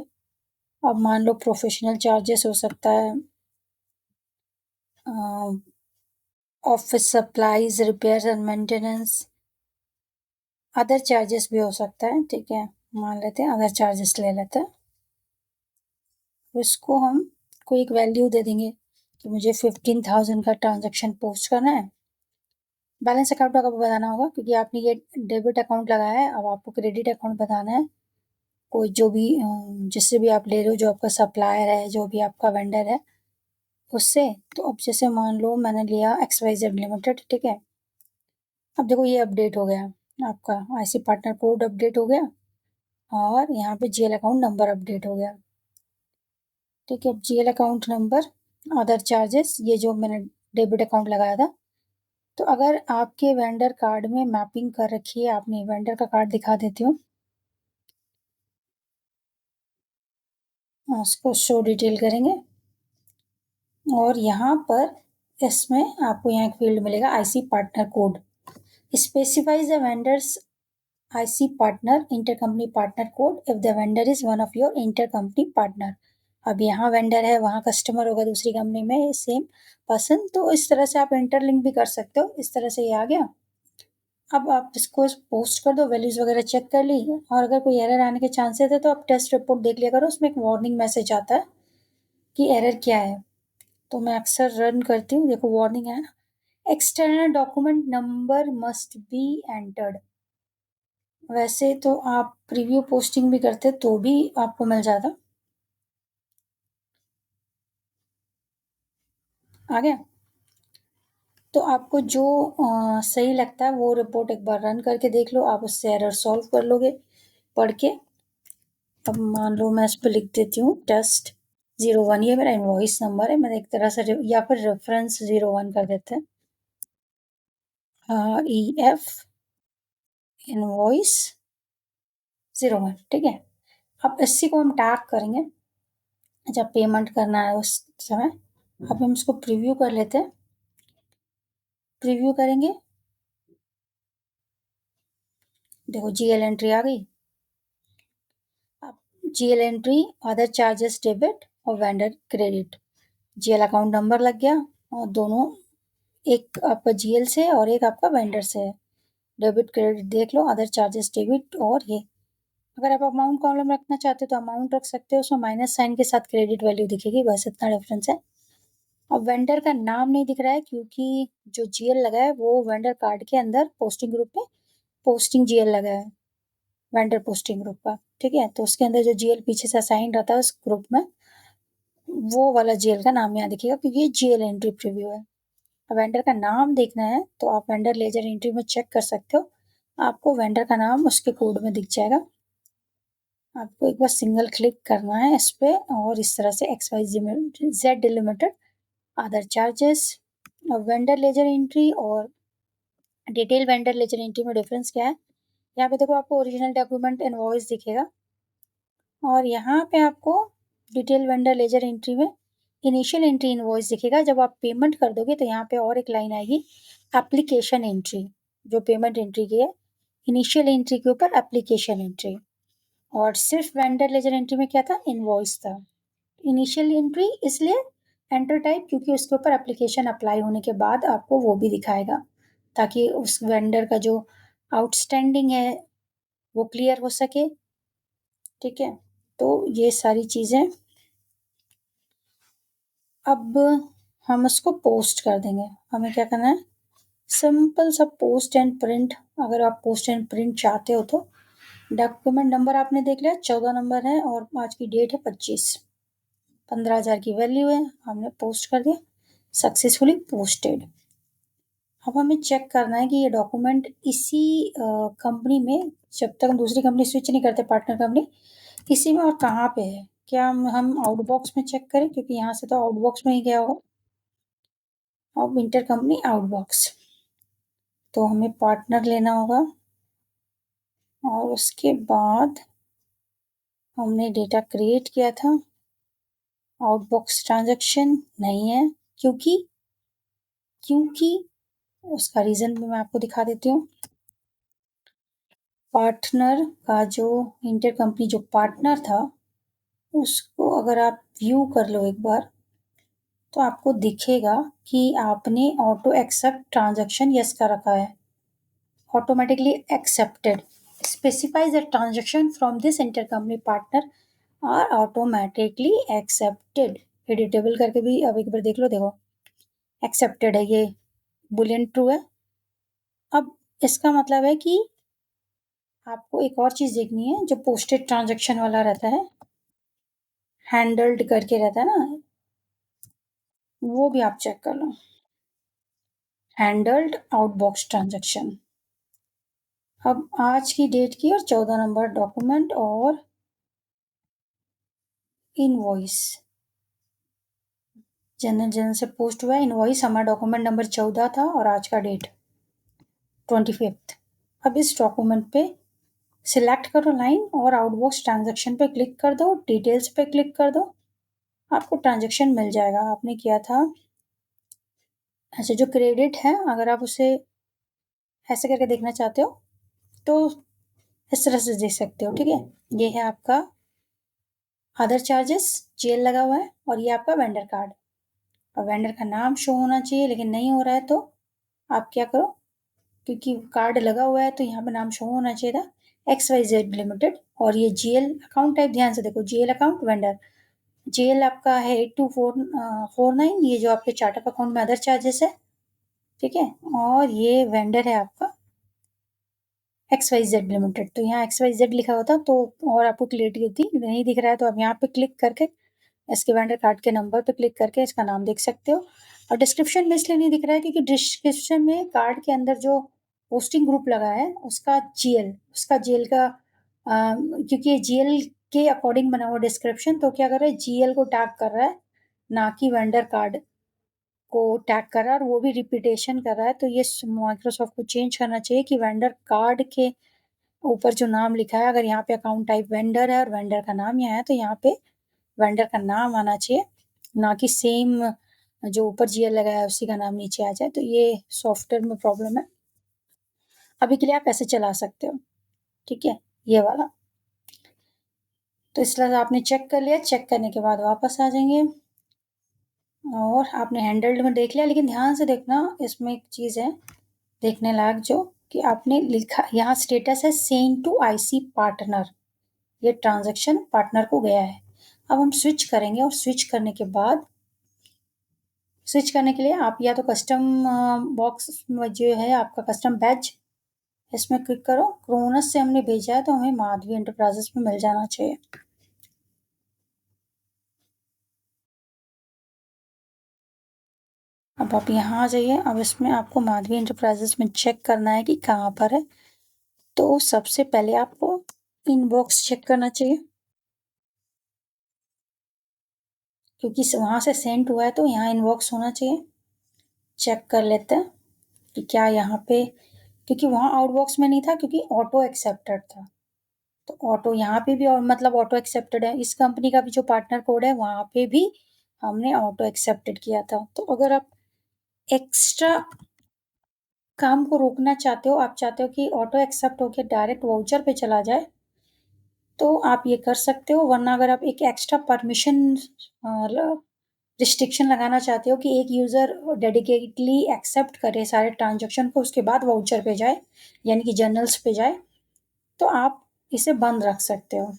अब मान लो प्रोफेशनल चार्जेस हो सकता है, office supplies, repairs and maintenance, other charges भी हो सकता है, ठीक है, मान लेते हैं अदर चार्जेस ले लेते हैं। इसको हम कोई एक वैल्यू दे देंगे कि मुझे 15,000 का ट्रांजैक्शन पोस्ट करना है। बैलेंस अकाउंट आपको बताना होगा क्योंकि आपने ये डेबिट अकाउंट लगाया है, अब आपको क्रेडिट अकाउंट बताना है। कोई जो भी जिससे भी आप ले रहे हो, जो आपका सप्लायर है, जो भी आपका वेंडर है उससे। तो अब जैसे मान लो मैंने लिया XYZ लिमिटेड, ठीक है। अब देखो ये अपडेट हो गया, आपका आईसी पार्टनर कोड अपडेट हो गया और यहाँ पे जीएल अकाउंट नंबर अपडेट हो गया, ठीक है। GL account number, other charges, ये जो मैंने डेबिट अकाउंट लगाया था। तो अगर आपके वेंडर कार्ड में मैपिंग कर रखी है, आपने वेंडर का कार्ड दिखा देती हूँ, उसको शो डिटेल करेंगे और यहाँ पर इसमें आपको यहाँ एक फील्ड मिलेगा IC partner code, specifies the vendors IC partner intercompany partner code if the vendor is one of your intercompany partner. अब यहाँ वेंडर है, वहाँ कस्टमर होगा दूसरी कंपनी में, सेम पर्सन, तो इस तरह से आप इंटरलिंक भी कर सकते हो। इस तरह से ये आ गया। अब आप इसको पोस्ट कर दो, वैल्यूज वगैरह चेक कर ली, और अगर कोई एरर आने के चांसेस है तो आप टेस्ट रिपोर्ट देख लिया करो, उसमें एक वार्निंग मैसेज आता है कि एरर क्या है। तो मैं अक्सर रन करती हूँ, देखो वार्निंग है, external document number must be entered. वैसे तो आप प्रीव्यू पोस्टिंग भी करते तो भी आपको मिल जाता। आ गया। तो आपको जो सही लगता है वो रिपोर्ट एक बार रन करके देख लो, आप उससे एरर सॉल्व कर लोगे पढ़ के। अब मान लो मैं इस पर लिख देती हूँ टेस्ट 01, ये मेरा इनवॉइस नंबर है, मैंने एक तरह से या फिर रेफरेंस 01 कर देते हैं। EF इनवॉइस 01, ठीक है। अब इसी को हम टैग करेंगे जब पेमेंट करना है उस समय। अब हम इसको प्रीव्यू कर लेते हैं। प्रीव्यू करेंगे, देखो जीएल एंट्री आ गई। अब GL entry other charges debit और vendor credit, GL account number लग गया और दोनों, एक आपका जीएल से और एक आपका वेंडर से है। डेबिट क्रेडिट देख लो, अदर चार्जेस डेबिट, और ये अगर आप अमाउंट कॉलम रखना चाहते हो तो अमाउंट रख सकते हो, उसमें माइनस साइन के साथ क्रेडिट वैल्यू दिखेगी, बस इतना डिफरेंस है। अब वेंडर का नाम नहीं दिख रहा है क्योंकि जो जीएल लगा है वो वेंडर कार्ड के अंदर पोस्टिंग ग्रुप में पोस्टिंग जीएल लगा है, वेंडर पोस्टिंग ग्रुप का, ठीक है। तो उसके अंदर जो जीएल पीछे से असाइन रहता है उस ग्रुप में, वो वाला जीएल का नाम यहाँ दिखेगा क्योंकि ये जीएल एंट्री प्रीव्यू है। अब वेंडर का नाम देखना है तो आप वेंडर लेजर एंट्री में चेक कर सकते हो, आपको वेंडर का नाम उसके कोड में दिख जाएगा। आपको एक बार सिंगल क्लिक करना है इस पे और इस तरह से XYZ लिमिटेड अदर चार्जेस। अब वेंडर लेजर एंट्री और डिटेल वेंडर लेजर एंट्री में डिफरेंस क्या है, यहाँ पे देखो आपको ओरिजिनल डॉक्यूमेंट इनवॉइस दिखेगा और यहाँ पे आपको डिटेल वेंडर लेजर एंट्री में इनिशियल एंट्री इनवॉइस दिखेगा। जब आप पेमेंट कर दोगे तो यहाँ पे और एक लाइन आएगी एप्लीकेशन एंट्री, जो पेमेंट एंट्री की है, इनिशियल एंट्री के ऊपर एप्लीकेशन एंट्री। और सिर्फ वेंडर लेजर एंट्री में क्या था, इनवॉइस था। इनिशियल एंट्री इसलिए एंटर टाइप क्योंकि उसके ऊपर एप्लीकेशन अप्लाई होने के बाद आपको वो भी दिखाएगा ताकि उस वेंडर का जो आउटस्टैंडिंग है वो क्लियर हो सके, ठीक है। तो ये सारी चीजें अब हम उसको पोस्ट कर देंगे। हमें क्या करना है, सिंपल सा पोस्ट एंड प्रिंट। अगर आप पोस्ट एंड प्रिंट चाहते हो तो डॉक्यूमेंट नंबर आपने देख लिया 14 नंबर है और आज की डेट है 25, 15,000 की वैल्यू है, हमने पोस्ट कर दिया, सक्सेसफुली पोस्टेड। अब हमें चेक करना है कि ये डॉक्यूमेंट इसी कंपनी में, जब तक हम दूसरी कंपनी स्विच नहीं करते पार्टनर कंपनी, इसी में और कहाँ पे है। क्या हम आउटबॉक्स में चेक करें क्योंकि यहाँ से तो आउटबॉक्स में ही गया होगा। अब इंटर कंपनी आउटबॉक्स, तो हमें पार्टनर लेना होगा और उसके बाद हमने डेटा क्रिएट किया था, आउटबॉक्स ट्रांजैक्शन नहीं है क्योंकि क्योंकि उसका रीजन भी मैं आपको दिखा देती हूँ। पार्टनर का जो इंटर कंपनी जो पार्टनर था उसको अगर आप व्यू कर लो एक बार तो आपको दिखेगा कि आपने ऑटो एक्सेप्ट ट्रांजैक्शन यस का रखा है, automatically accepted, specifies the transaction from this intercompany partner are automatically accepted. Editable करके भी अब एक बार देख लो, देखो एक्सेप्टेड है, ये बुलियन ट्रू है। अब इसका मतलब है कि आपको एक और चीज देखनी है जो पोस्टेड ट्रांजैक्शन वाला रहता है, हैंडल्ड करके रहता है ना, वो भी आप चेक कर लो, हैंडल्ड आउटबॉक्स ट्रांजैक्शन। अब आज की डेट की और 14 नंबर डॉक्यूमेंट और इनवॉइस, जनरल जनरल से पोस्ट हुआ है इनवॉइस, हमारा डॉक्यूमेंट नंबर 14 था और आज का डेट 25। अब इस डॉक्यूमेंट पे सिलेक्ट करो लाइन और आउटबॉक्स ट्रांजैक्शन पे क्लिक कर दो, डिटेल्स पे क्लिक कर दो, आपको ट्रांजैक्शन मिल जाएगा। आपने किया था ऐसे, जो क्रेडिट है अगर आप उसे ऐसे करके देखना चाहते हो तो इस तरह से देख सकते हो, ठीक है। ये है आपका अदर चार्जेस, जेल लगा हुआ है, और ये आपका वेंडर कार्ड। और वेंडर का नाम शो होना चाहिए लेकिन नहीं हो रहा है तो आप क्या करो, क्योंकि कार्ड लगा हुआ है तो यहाँ पे नाम शो होना चाहिए था XYZ लिमिटेड, और ये जीएल अकाउंट टाइप ध्यान से देखो, जीएल अकाउंट वेंडर, जीएल आपका है 8249, ये जो आपके चार्ट ऑफ अकाउंट में अदर चार्जेस है, ठीक है। और ये वेंडर है आपका XYZ लिमिटेड, तो यहाँ XYZ लिखा होता तो और आपको क्लियरिटी होती, नहीं दिख रहा है तो आप यहाँ पे क्लिक करके इसके वेंडर कार्ड के नंबर पे क्लिक करके इसका नाम देख सकते हो। और डिस्क्रिप्शन में इसलिए नहीं दिख रहा है क्योंकि डिस्क्रिप्शन में कार्ड के अंदर जो पोस्टिंग ग्रुप लगा है उसका जीएल का क्योंकि ये जीएल के अकॉर्डिंग बना हुआ डिस्क्रिप्शन, तो क्या कर रहा है, जीएल को टैग कर रहा है ना कि वेंडर कार्ड को टैग कर रहा है, और वो भी रिपीटेशन कर रहा है। तो ये माइक्रोसॉफ्ट को चेंज करना चाहिए कि वेंडर कार्ड के ऊपर जो नाम लिखा है, अगर यहाँ पे अकाउंट टाइप वेंडर है और वेंडर का नाम यहाँ है तो यहाँ पे वेंडर का नाम आना चाहिए, ना कि सेम जो ऊपर जीएल लगाया है उसी का नाम नीचे आ जाए। तो ये सॉफ्टवेयर में प्रॉब्लम है। अभी के लिए आप ऐसे चला सकते हो, ठीक है, ये वाला। तो इस तरह से आपने चेक कर लिया। चेक करने के बाद वापस आ जाएंगे और आपने हैंडल्ड में देख लिया, लेकिन ध्यान से देखना, इसमें एक चीज़ है देखने लायक, जो कि आपने लिखा यहाँ स्टेटस है सेंड टू आईसी पार्टनर, ये ट्रांजैक्शन पार्टनर को गया है। अब हम स्विच करेंगे और स्विच करने के बाद, स्विच करने के लिए आप या तो कस्टम बॉक्स में जो है आपका कस्टम बैच, इसमें क्लिक करो। क्रोनस से हमने भेजा है तो हमें माधवी एंटरप्राइजेस में मिल जाना चाहिए। अब आप यहाँ आ जाइए। अब इसमें आपको माधवी एंटरप्राइजेस में चेक करना है कि कहाँ पर है। तो सबसे पहले आपको इनबॉक्स चेक करना चाहिए, क्योंकि वहाँ से सेंड हुआ है तो यहाँ इनबॉक्स होना चाहिए। चेक कर लेते हैं कि क्या यहाँ पे, क्योंकि वहाँ आउटबॉक्स में नहीं था, क्योंकि ऑटो एक्सेप्टेड था। तो ऑटो यहाँ पे भी, और मतलब ऑटो एक्सेप्टेड है। इस कंपनी का भी जो पार्टनर कोड है वहाँ पे भी हमने ऑटो एक्सेप्टेड किया था। तो अगर आप एक्स्ट्रा काम को रोकना चाहते हो, आप चाहते हो कि ऑटो एक्सेप्ट होकर डायरेक्ट वाउचर पे चला जाए, तो आप ये कर सकते हो। वरना अगर आप एक एक्स्ट्रा परमिशन रिस्ट्रिक्शन लगाना चाहते हो कि एक यूज़र डेडिकेटली एक्सेप्ट करे सारे ट्रांजैक्शन को, उसके बाद वाउचर पे जाए, यानी कि जर्नल्स पे जाए, तो आप इसे बंद रख सकते हो,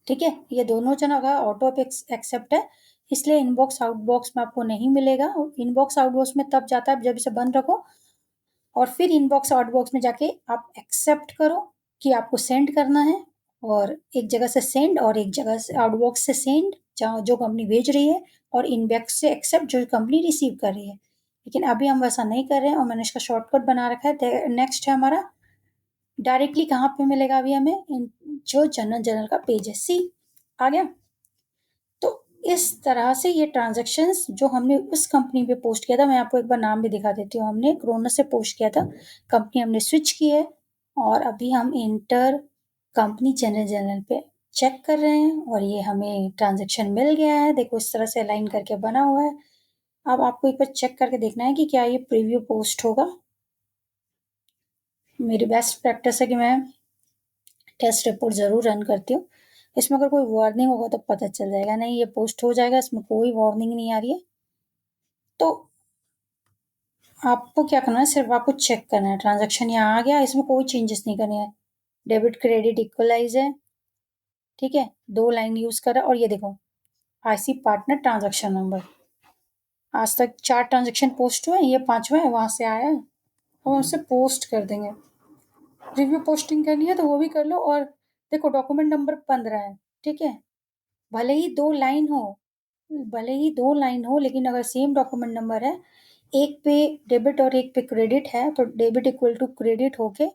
ठीक है। ये दोनों जगह ऑटो पे एक्सेप्ट है, इसलिए इनबॉक्स आउटबॉक्स में आपको नहीं मिलेगा। इनबॉक्स आउटबॉक्स में तब जाता है जब इसे बंद रखो, और फिर इनबॉक्स आउटबॉक्स में जाके आप एक्सेप्ट करो कि आपको सेंड करना है, और एक जगह से सेंड और एक जगह से आउटबॉक्स से सेंड, जहाँ जो कंपनी भेज रही है, और इनबॉक्स से एक्सेप्ट जो कंपनी रिसीव कर रही है। लेकिन अभी हम वैसा नहीं कर रहे हैं और मैंने इसका शॉर्टकट बना रखा है। नेक्स्ट है हमारा डायरेक्टली कहाँ पे मिलेगा अभी हमें, जो जनरल जनरल का पेज है, सी आ गया। तो इस तरह से ये ट्रांजैक्शंस जो हमने उस कंपनी पे पोस्ट किया था, मैं आपको एक बार नाम भी दिखा देती हूँ। हमने क्रोनस से पोस्ट किया था, कंपनी हमने स्विच की है, और अभी हम इंटर कंपनी जनरल जनरल पे चेक कर रहे हैं, और ये हमें ट्रांजैक्शन मिल गया है। देखो इस तरह से अलाइन करके बना हुआ है। अब आपको एक बार चेक करके देखना है कि क्या ये प्रीव्यू पोस्ट होगा। मेरी बेस्ट प्रैक्टिस है कि मैं टेस्ट रिपोर्ट ज़रूर रन करती हूँ। इसमें अगर कोई वार्निंग होगा तो पता चल जाएगा, नहीं ये पोस्ट हो जाएगा, इसमें कोई वार्निंग नहीं आ रही है। तो आपको क्या करना है, सिर्फ आपको चेक करना है। ट्रांजैक्शन यहाँ आ गया, इसमें कोई चेंजेस नहीं करने हैं। डेबिट क्रेडिट इक्वलाइज है, ठीक है, 2 लाइन यूज करा। और ये देखो आईसी पार्टनर ट्रांजैक्शन नंबर, आज तक 4 ट्रांजैक्शन पोस्ट हुए, ये 5वां है, वहां से आया है। हम उसे पोस्ट कर देंगे। रिव्यू पोस्टिंग करनी है तो वो भी कर लो। और देखो डॉक्यूमेंट नंबर 15 है, ठीक है। भले ही 2 लाइन हो, भले ही 2 लाइन हो, लेकिन अगर सेम डॉक्यूमेंट नंबर है, एक पे डेबिट और एक पे क्रेडिट है, तो डेबिट इक्वल टू क्रेडिट होके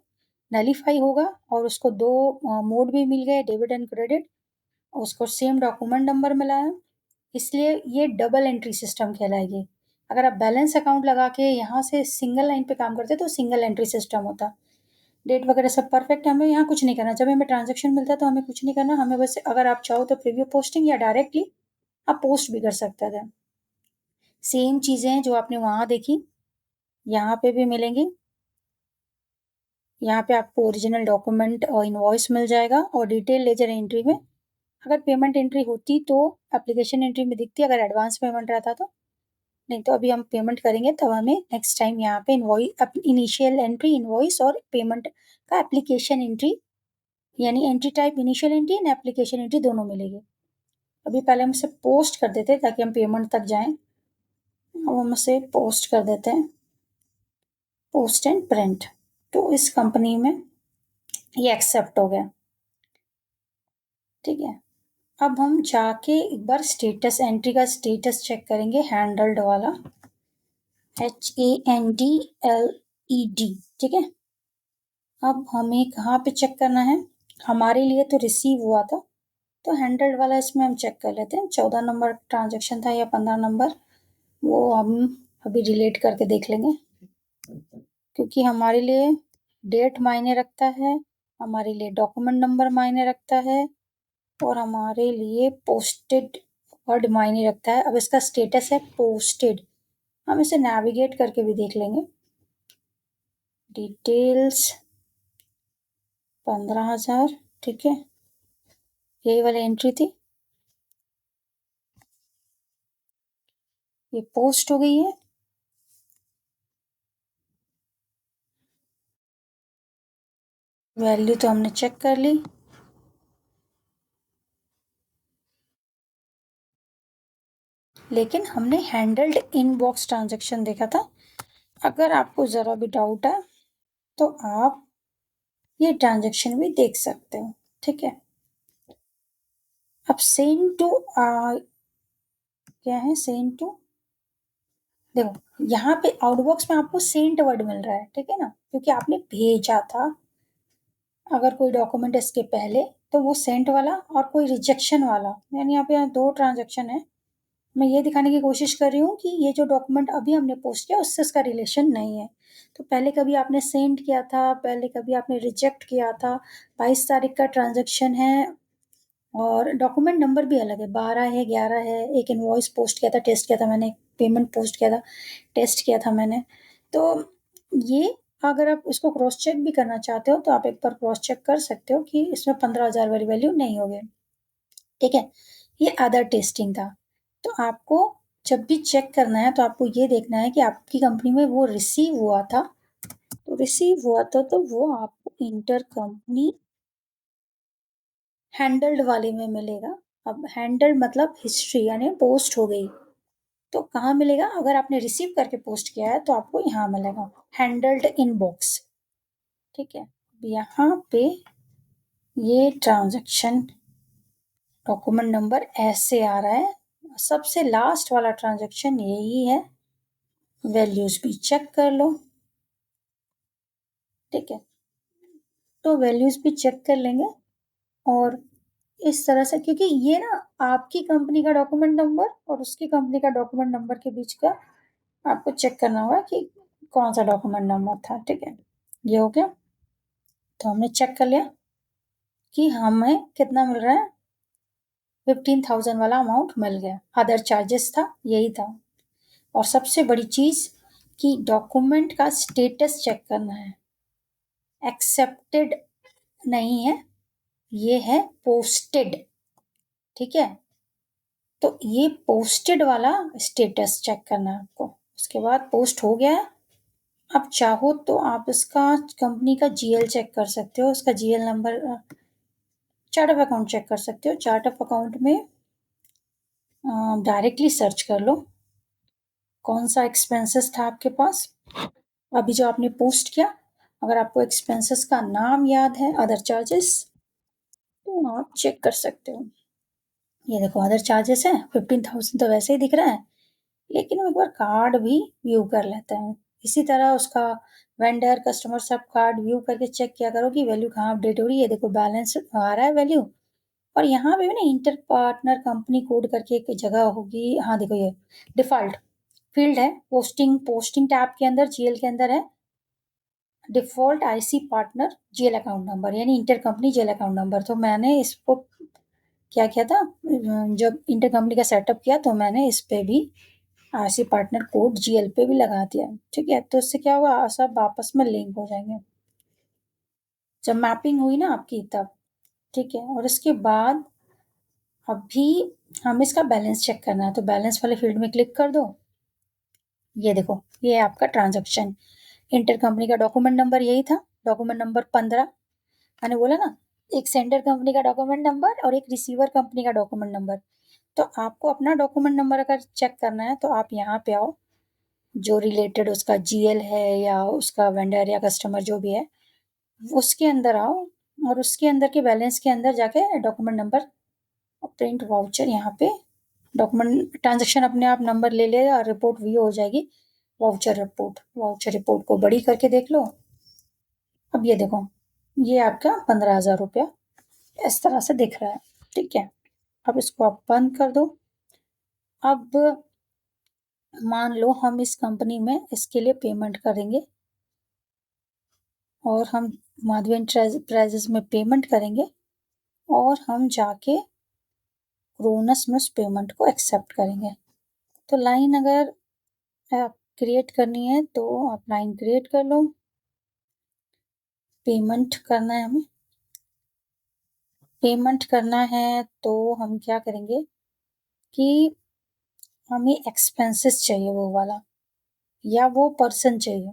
नलीफाई होगा, और उसको 2 मोड भी मिल गए, डेबिट एंड क्रेडिट, उसको सेम डॉक्यूमेंट नंबर मिला है, इसलिए ये डबल एंट्री सिस्टम कहलाएगी। अगर आप बैलेंस अकाउंट लगा के यहाँ से सिंगल लाइन पे काम करते तो सिंगल एंट्री सिस्टम होता। डेट वगैरह सब परफेक्ट है, हमें यहाँ कुछ नहीं करना। जब हमें ट्रांजेक्शन मिलता है तो हमें कुछ नहीं करना, हमें बस अगर आप चाहो तो प्रीव्यू पोस्टिंग या डायरेक्टली आप पोस्ट भी कर सकते थे। सेम चीज़ें जो आपने वहाँ देखी यहाँ पे भी मिलेंगी। यहाँ पे आपको ओरिजिनल डॉक्यूमेंट और इनवॉइस मिल जाएगा, और डिटेल लेजर एंट्री में अगर पेमेंट एंट्री होती तो एप्लीकेशन एंट्री में दिखती, अगर एडवांस पेमेंट रहता तो। नहीं तो अभी हम पेमेंट करेंगे तब हमें नेक्स्ट टाइम यहाँ पे इनवॉइस, इनिशियल एंट्री इनवॉइस और पेमेंट का एप्लीकेशन एंट्री, यानी entry type initial entry and application entry दोनों मिलेगी। अभी पहले हम इसे पोस्ट कर देते हैं ताकि हम पेमेंट तक जाएं। अब हम इसे पोस्ट कर देते हैं, पोस्ट एंड प्रिंट। तो इस कंपनी में ये एक्सेप्ट हो गया, ठीक है। अब हम जाके एक बार स्टेटस एंट्री का स्टेटस चेक करेंगे, हैंडल्ड वाला, HANDLED, ठीक है। अब हमें कहाँ पे चेक करना है, हमारे लिए तो रिसीव हुआ था, तो हैंडल्ड वाला इसमें हम चेक कर लेते हैं। 14 नंबर ट्रांजेक्शन था या 15 नंबर, वो हम अभी रिलेट करके देख लेंगे, क्योंकि हमारे लिए डेट मायने रखता है, हमारे लिए डॉक्यूमेंट नंबर मायने रखता है और हमारे लिए पोस्टेड वर्ड मायने रखता है। अब इसका स्टेटस है पोस्टेड। हम इसे नेविगेट करके भी देख लेंगे। डिटेल्स 15,000, ठीक है, यही वाली एंट्री थी, ये पोस्ट हो गई है। वैल्यू तो हमने चेक कर ली, लेकिन हमने हैंडल्ड इनबॉक्स ट्रांजैक्शन देखा था। अगर आपको ज़रा भी डाउट है तो आप ये ट्रांजैक्शन भी देख सकते हो, ठीक है। अब सेंड टू क्या है, सेंड टू, देखो यहाँ पे आउटबॉक्स में आपको सेंट वर्ड मिल रहा है, ठीक है ना, क्योंकि आपने भेजा था। अगर कोई डॉक्यूमेंट इसके पहले तो वो सेंट वाला और कोई रिजेक्शन वाला, यानी यहाँ दो ट्रांजैक्शन है। मैं ये दिखाने की कोशिश कर रही हूँ कि ये जो डॉक्यूमेंट अभी हमने पोस्ट किया उससे इसका रिलेशन नहीं है। तो पहले कभी आपने सेंड किया था, पहले कभी आपने रिजेक्ट किया था। 22 तारीख का ट्रांजैक्शन है और डॉक्यूमेंट नंबर भी अलग है, 12 है, 11 है। एक इनवॉइस पोस्ट किया था, टेस्ट किया था मैंने, पेमेंट पोस्ट किया था, टेस्ट किया था मैंने। तो ये अगर आप इसको क्रॉस चेक भी करना चाहते हो तो आप एक बार क्रॉस चेक कर सकते हो कि इसमें 15,000 वाली वैल्यू नहीं होगी, ठीक है। ये अदर टेस्टिंग था। तो आपको जब भी चेक करना है तो आपको ये देखना है कि आपकी कंपनी में वो रिसीव हुआ था। तो रिसीव हुआ था तो वो आपको इंटर कंपनी हैंडल्ड वाले में मिलेगा। अब हैंडल्ड मतलब हिस्ट्री, यानी पोस्ट हो गई। तो कहाँ मिलेगा, अगर आपने रिसीव करके पोस्ट किया है तो आपको यहाँ मिलेगा हैंडल्ड इनबॉक्स, ठीक है। यहाँ पे ये ट्रांजैक्शन डॉक्यूमेंट नंबर ऐसे आ रहा है, सबसे लास्ट वाला ट्रांजैक्शन यही है। वैल्यूज भी चेक कर लो, ठीक है। तो वैल्यूज भी चेक कर लेंगे और इस तरह से, क्योंकि ये ना आपकी कंपनी का डॉक्यूमेंट नंबर और उसकी कंपनी का डॉक्यूमेंट नंबर के बीच का आपको चेक करना होगा कि कौन सा डॉक्यूमेंट नंबर था, ठीक है। ये हो गया। तो हमने चेक कर लिया कि हमें कितना मिल रहा है, 15,000 वाला अमाउंट मिल गया। अदर चार्जेस था, यही था। और सबसे बड़ी चीज कि डॉक्यूमेंट का स्टेटस चेक करना है। एक्सेप्टेड नहीं है, ये है पोस्टेड, ठीक है। तो ये पोस्टेड वाला स्टेटस चेक करना है आपको। उसके बाद पोस्ट हो गया है। अब चाहो तो आप इसका कंपनी का जीएल चेक कर सकते हो, उसका GL number, chart of account check कर सकते हो। चार्ट ऑफ अकाउंट में डायरेक्टली सर्च कर लो कौन सा एक्सपेंसेस था आपके पास अभी जो आपने पोस्ट किया। अगर आपको एक्सपेंसेस का नाम याद है, अदर चार्जेस, तो आप चेक कर सकते हो। ये देखो अदर चार्जेस है, 15,000 तो वैसे ही दिख रहा है, लेकिन वो एक बार कार्ड भी व्यू कर लेते हैं। इसी तरह उसका वेंडर कस्टमर सब कार्ड व्यू करके चेक किया करो कि वैल्यू कहाँ अपडेट हो रही है। देखो बैलेंस आ रहा है वैल्यू। और यहाँ पे भी ना इंटर पार्टनर कंपनी कोड करके एक जगह होगी, हाँ देखो ये डिफॉल्ट फील्ड है, पोस्टिंग पोस्टिंग टैब के अंदर जीएल के अंदर है default IC partner GL account number, यानी inter company GL account number. तो मैंने इसको क्या किया था, जब इंटर कंपनी का सेटअप किया तो मैंने इस पे भी आईसी पार्टनर कोड जीएल पे भी लगा दिया, ठीक है। तो इससे क्या होगा, सब आपस में लिंक हो जाएंगे जब मैपिंग हुई ना आपकी तब, ठीक है। और इसके बाद अभी हमें इसका बैलेंस चेक करना है, तो बैलेंस वाले फील्ड में क्लिक कर दो। ये देखो ये है आपका ट्रांजैक्शन। इंटर कंपनी का डॉक्यूमेंट नंबर यही था, डॉक्यूमेंट नंबर 15। मैंने बोला ना, एक सेंडर कंपनी का डॉक्यूमेंट नंबर और एक रिसीवर कंपनी का डॉक्यूमेंट नंबर। तो आपको अपना डॉक्यूमेंट नंबर अगर चेक करना है तो आप यहाँ पे आओ, जो रिलेटेड उसका जीएल है या उसका वेंडर या कस्टमर जो भी है उसके अंदर आओ और उसके अंदर के बैलेंस के अंदर जाके डॉक्यूमेंट नंबर और प्रिंट वाउचर, यहाँ पे डॉक्यूमेंट ट्रांजेक्शन अपने आप नंबर ले लेगा और रिपोर्ट व्यू हो जाएगी। वाउचर रिपोर्ट को बड़ी करके देख लो। अब ये देखो ये आपका 15,000 रुपया इस तरह से दिख रहा है, ठीक है। अब इसको आप बंद कर दो। अब मान लो हम इस कंपनी में इसके लिए पेमेंट करेंगे और हम माधवी एंटरप्राइजेस में पेमेंट करेंगे और हम जाके क्रोनस में उस पेमेंट को एक्सेप्ट करेंगे। तो लाइन अगर आप क्रिएट करनी है तो आप लाइन क्रिएट कर लो। पेमेंट करना है हमें, पेमेंट करना है तो हम क्या करेंगे कि हमें एक्सपेंसेस चाहिए वो वाला, या वो पर्सन चाहिए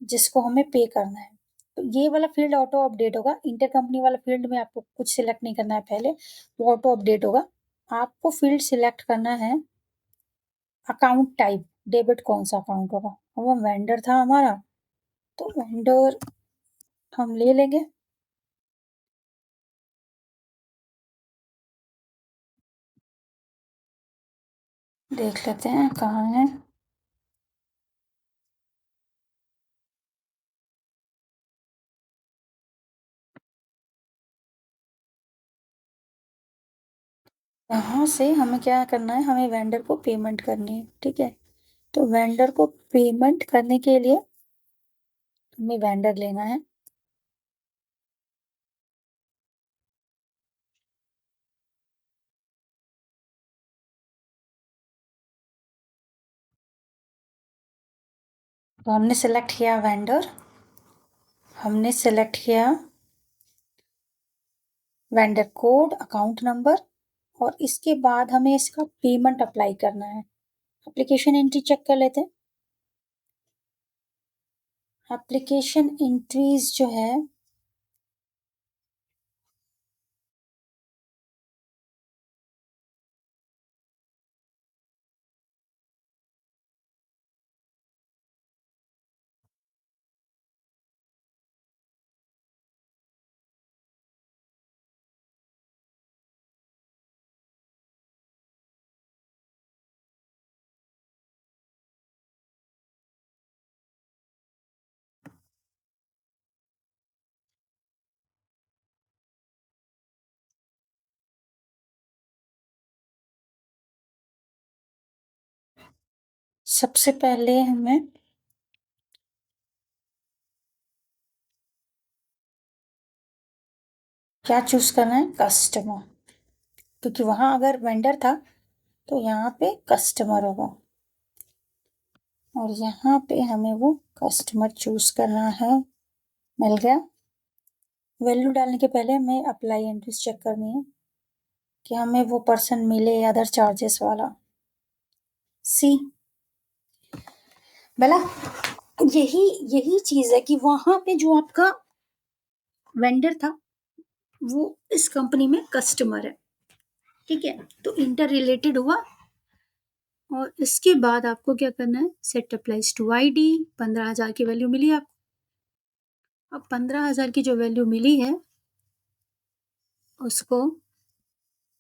जिसको हमें पे करना है। तो ये वाला फील्ड ऑटो अपडेट होगा। इंटर कंपनी वाला फील्ड में आपको कुछ सिलेक्ट नहीं करना है पहले, वो ऑटो अपडेट होगा। आपको फील्ड सिलेक्ट करना है अकाउंट टाइप, डेबिट कौन सा अकाउंट होगा। वो वेंडर था हमारा, तो वेंडर हम ले लेंगे। देख लेते हैं कहाँ है। यहाँ से हमें क्या करना है, हमें वेंडर को पेमेंट करनी है। ठीक है, तो वेंडर को पेमेंट करने के लिए हमें वेंडर लेना है। तो हमने सेलेक्ट किया वेंडर, हमने सेलेक्ट किया वेंडर कोड, अकाउंट नंबर, और इसके बाद हमें इसका पेमेंट अप्लाई करना है। एप्लीकेशन एंट्री चेक कर लेते हैं। एप्लीकेशन एंट्रीज जो है सबसे पहले हमें क्या चूज करना है, कस्टमर, क्योंकि वहां अगर वेंडर था तो यहाँ पे कस्टमर होगा, और यहाँ पे हमें वो कस्टमर चूज करना है। मिल गया। वैल्यू डालने के पहले हमें अप्लाई एंट्रीज चेक करनी है कि हमें वो पर्सन मिले या अदर चार्जेस वाला। सी बोला, यही यही चीज है कि वहां पे जो आपका वेंडर था वो इस कंपनी में कस्टमर है। ठीक है, तो इंटर रिलेटेड हुआ। और इसके बाद आपको क्या करना है, सेट अप्लाइज टू आईडी। 15,000 की वैल्यू मिली आपको। अब 15,000 की जो वैल्यू मिली है उसको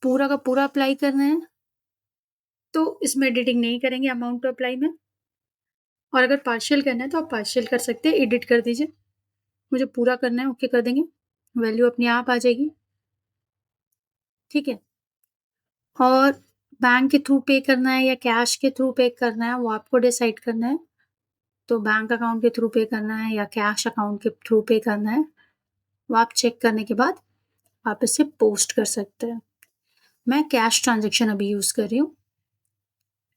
पूरा का पूरा अप्लाई करना है। तो इसमें एडिटिंग नहीं करेंगे अमाउंट टू अप्लाई में। और अगर पार्शियल करना है तो आप पार्शियल कर सकते हैं, एडिट कर दीजिए। मुझे पूरा करना है, ओके कर देंगे, वैल्यू अपने आप आ जाएगी। ठीक है, और बैंक के थ्रू पे करना है या कैश के थ्रू पे करना है वो आपको डिसाइड करना है। तो बैंक अकाउंट के थ्रू पे करना है या कैश अकाउंट के थ्रू पे करना है वो आप चेक करने के बाद आप इसे पोस्ट कर सकते हैं। मैं कैश ट्रांजेक्शन अभी यूज़ कर रही हूँ।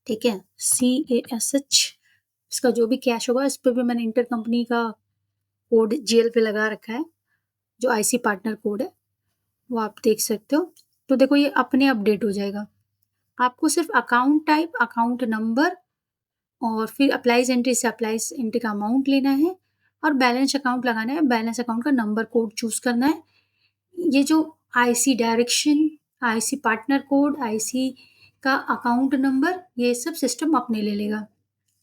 ठीक है, CASH, इसका जो भी कैश होगा इस पर भी मैंने इंटर कंपनी का कोड GL पे लगा रखा है, जो IC पार्टनर कोड है वो आप देख सकते हो। तो देखो ये अपने अपडेट हो जाएगा। आपको सिर्फ अकाउंट टाइप, अकाउंट नंबर, और फिर अप्लाइज एंट्री से अप्लाइज एंट्री का अमाउंट लेना है और बैलेंस अकाउंट लगाना है। बैलेंस अकाउंट का नंबर कोड चूज करना है। ये जो IC direction, IC partner code, IC का अकाउंट नंबर, ये सब सिस्टम अपने ले लेगा।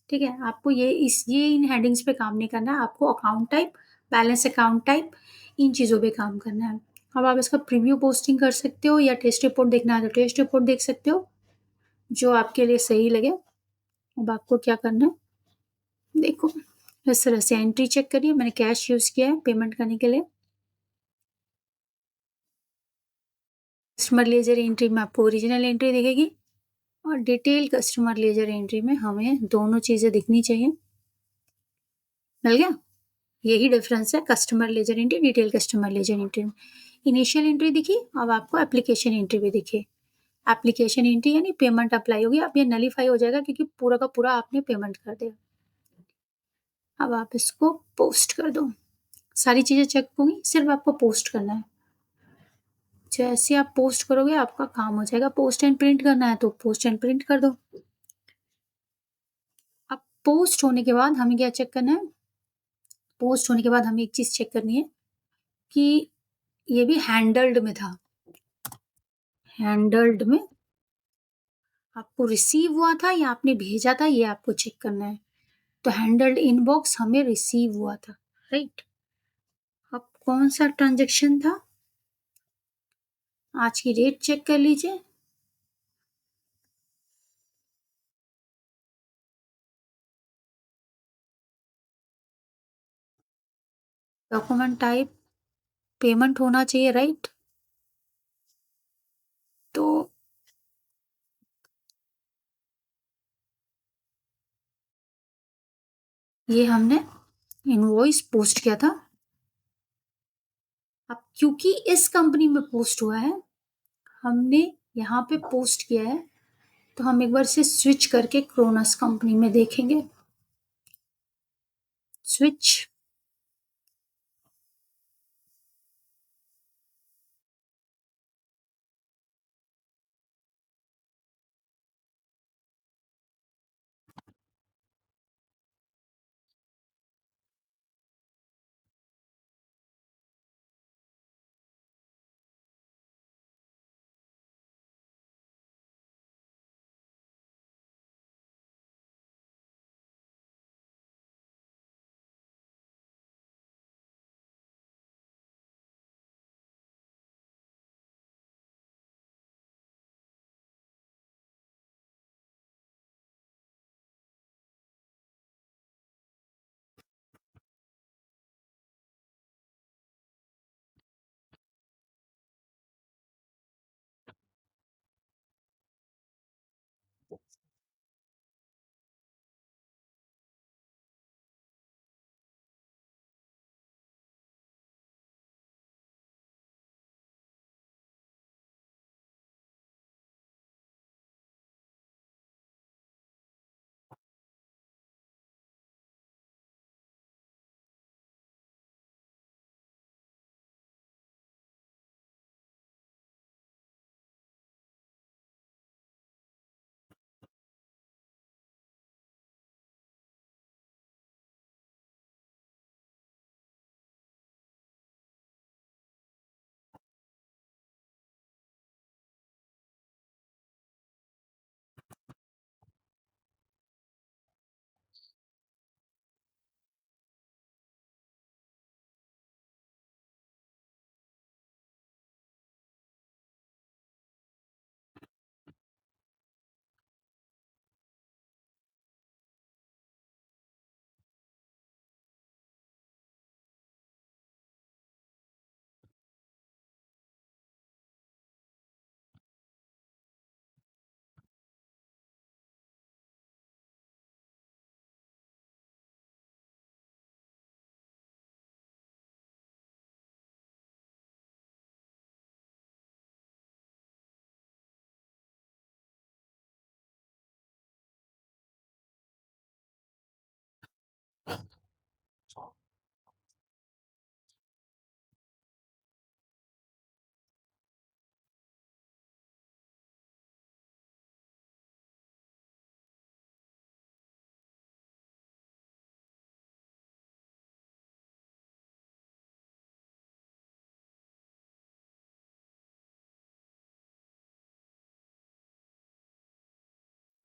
ठीक है, आपको ये इन हेडिंग्स पे काम नहीं करना है। आपको account type, balance account type, इन चीज़ों पे काम करना है। अब आप इसका प्रीव्यू पोस्टिंग कर सकते हो या टेस्ट रिपोर्ट देखना है तो टेस्ट रिपोर्ट देख सकते हो, जो आपके लिए सही लगे। अब आपको क्या करना है, देखो इस तरह से एंट्री चेक करिए। मैंने कैश यूज़ किया है पेमेंट करने के लिए। कस्टमर लेजर एंट्री में आपको ओरिजिनल एंट्री दिखेगी और डिटेल कस्टमर लेजर एंट्री में हमें दोनों चीज़ें दिखनी चाहिए। मिल गया। यही डिफरेंस है customer ledger entry, detail customer ledger entry में। इनिशियल एंट्री दिखी, अब आपको एप्लीकेशन एंट्री भी दिखे। एप्लीकेशन एंट्री यानी पेमेंट अप्लाई होगी, अब ये नलीफाई हो जाएगा क्योंकि पूरा का पूरा आपने पेमेंट कर दिया। अब आप इसको पोस्ट कर दो। सारी चीज़ें चेक होंगी, सिर्फ आपको पोस्ट करना है। जैसे आप पोस्ट करोगे आपका काम हो जाएगा। पोस्ट एंड प्रिंट करना है तो पोस्ट एंड प्रिंट कर दो। अब पोस्ट होने के बाद हमें क्या चेक करना है? पोस्ट होने के बाद हमें एक चीज़ चेक करनी है कि ये भी हैंडल्ड में था। हैंडल्ड में आपको रिसीव हुआ था या आपने भेजा था, ये आपको चेक करना है। तो हैंडल्ड इनबॉक्स हमें रिसीव हुआ था, राइट? अब कौन सा ट्रांज़ैक्शन था? आज की डेट चेक कर लीजिए। डॉक्यूमेंट टाइप पेमेंट होना चाहिए, राइट? तो ये हमने इनवॉइस पोस्ट किया था। अब क्योंकि इस कंपनी में पोस्ट हुआ है, हमने यहाँ पे पोस्ट किया है, तो हम एक बार से स्विच करके क्रोनस कंपनी में देखेंगे। स्विच।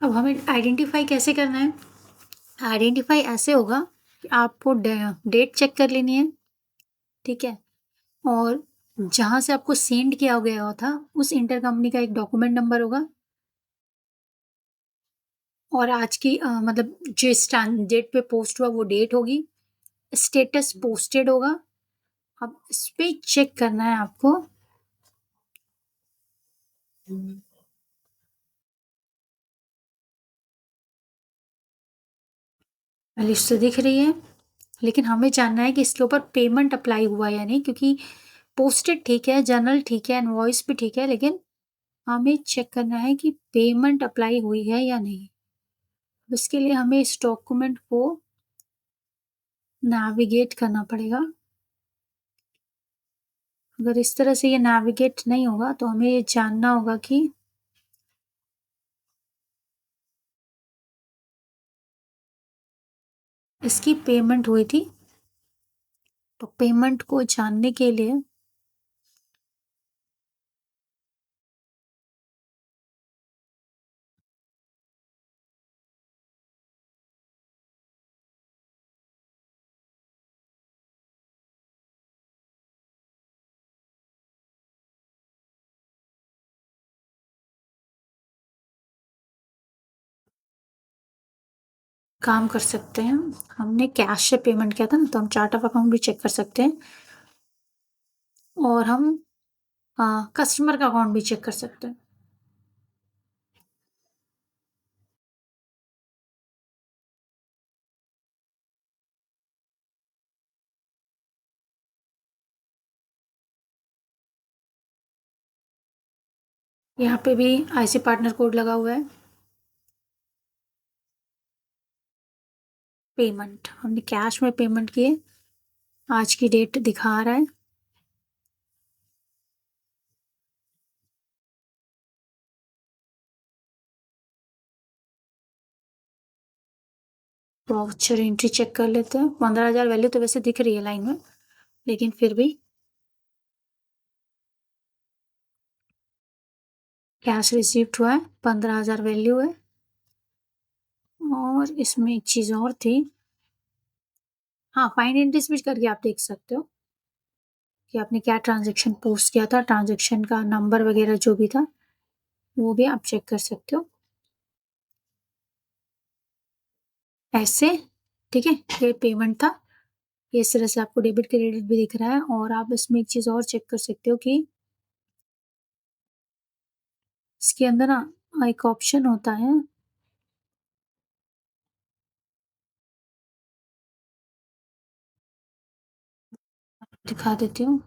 अब हमें आइडेंटिफाई कैसे करना है? आइडेंटिफाई ऐसे होगा कि आपको डेट चेक कर लेनी है, ठीक है? और जहाँ से आपको सेंड किया गया था, उस इंटर कंपनी का एक डॉक्यूमेंट नंबर होगा और आज की मतलब जिस डेट पे पोस्ट हुआ वो डेट होगी। स्टेटस पोस्टेड होगा। अब इस पे चेक करना है आपको। लिस्ट तो दिख रही है। लेकिन हमें जानना है कि इसके ऊपर पेमेंट अप्लाई हुआ या नहीं, क्योंकि पोस्टेड ठीक है, जर्नल ठीक है, इनवॉइस भी ठीक है, लेकिन हमें चेक करना है कि पेमेंट अप्लाई हुई है या नहीं। इसके लिए हमें इस डॉक्यूमेंट को नेविगेट करना पड़ेगा। अगर इस तरह से ये नेविगेट नहीं होगा तो हमें ये जानना होगा कि इसकी पेमेंट हुई थी। तो पेमेंट को जानने के लिए काम कर सकते हैं। हमने कैश से पेमेंट किया था ना, तो हम चार्ट ऑफ अकाउंट भी चेक कर सकते हैं और हम कस्टमर का अकाउंट भी चेक कर सकते हैं। यहाँ पे भी आईसी पार्टनर कोड लगा हुआ है। पेमेंट हमने कैश में पेमेंट किए, आज की डेट दिखा रहा है। वाउचर एंट्री चेक कर लेते हैं। 15,000 वैल्यू तो वैसे दिख रही है लाइन में, लेकिन फिर भी कैश रिसीव्ड हुआ है, 15,000 वैल्यू है। और इसमें एक चीज और थी, हाँ, फाइंड एंट्रीज भी करके आप देख सकते हो कि आपने क्या ट्रांजेक्शन पोस्ट किया था, ट्रांजेक्शन का नंबर वगैरह जो भी था वो भी आप चेक कर सकते हो ऐसे। ठीक है, ये पेमेंट था। ये इस तरह से आपको डेबिट क्रेडिट भी दिख रहा है। और आप इसमें एक चीज और चेक कर सकते हो कि इसके अंदर ना एक ऑप्शन होता है, दिखा देती हूँ।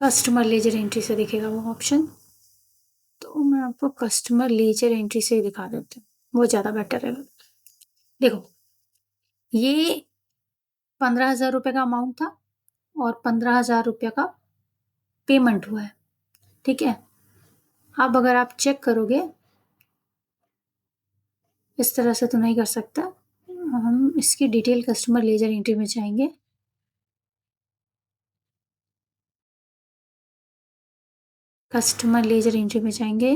कस्टमर लेजर एंट्री से दिखेगा वो ऑप्शन। तो मैं आपको कस्टमर लेजर एंट्री से ही दिखा देती हूँ, वो ज़्यादा बेटर है। देखो, ये 15,000 रुपये का अमाउंट था और 15,000 रुपये का पेमेंट हुआ है। ठीक है, अब अगर आप चेक करोगे, इस तरह से तो नहीं कर सकता। हम इसकी डिटेल कस्टमर लेजर एंट्री में जाएंगे। कस्टमर लेजर एंट्री में जाएंगे,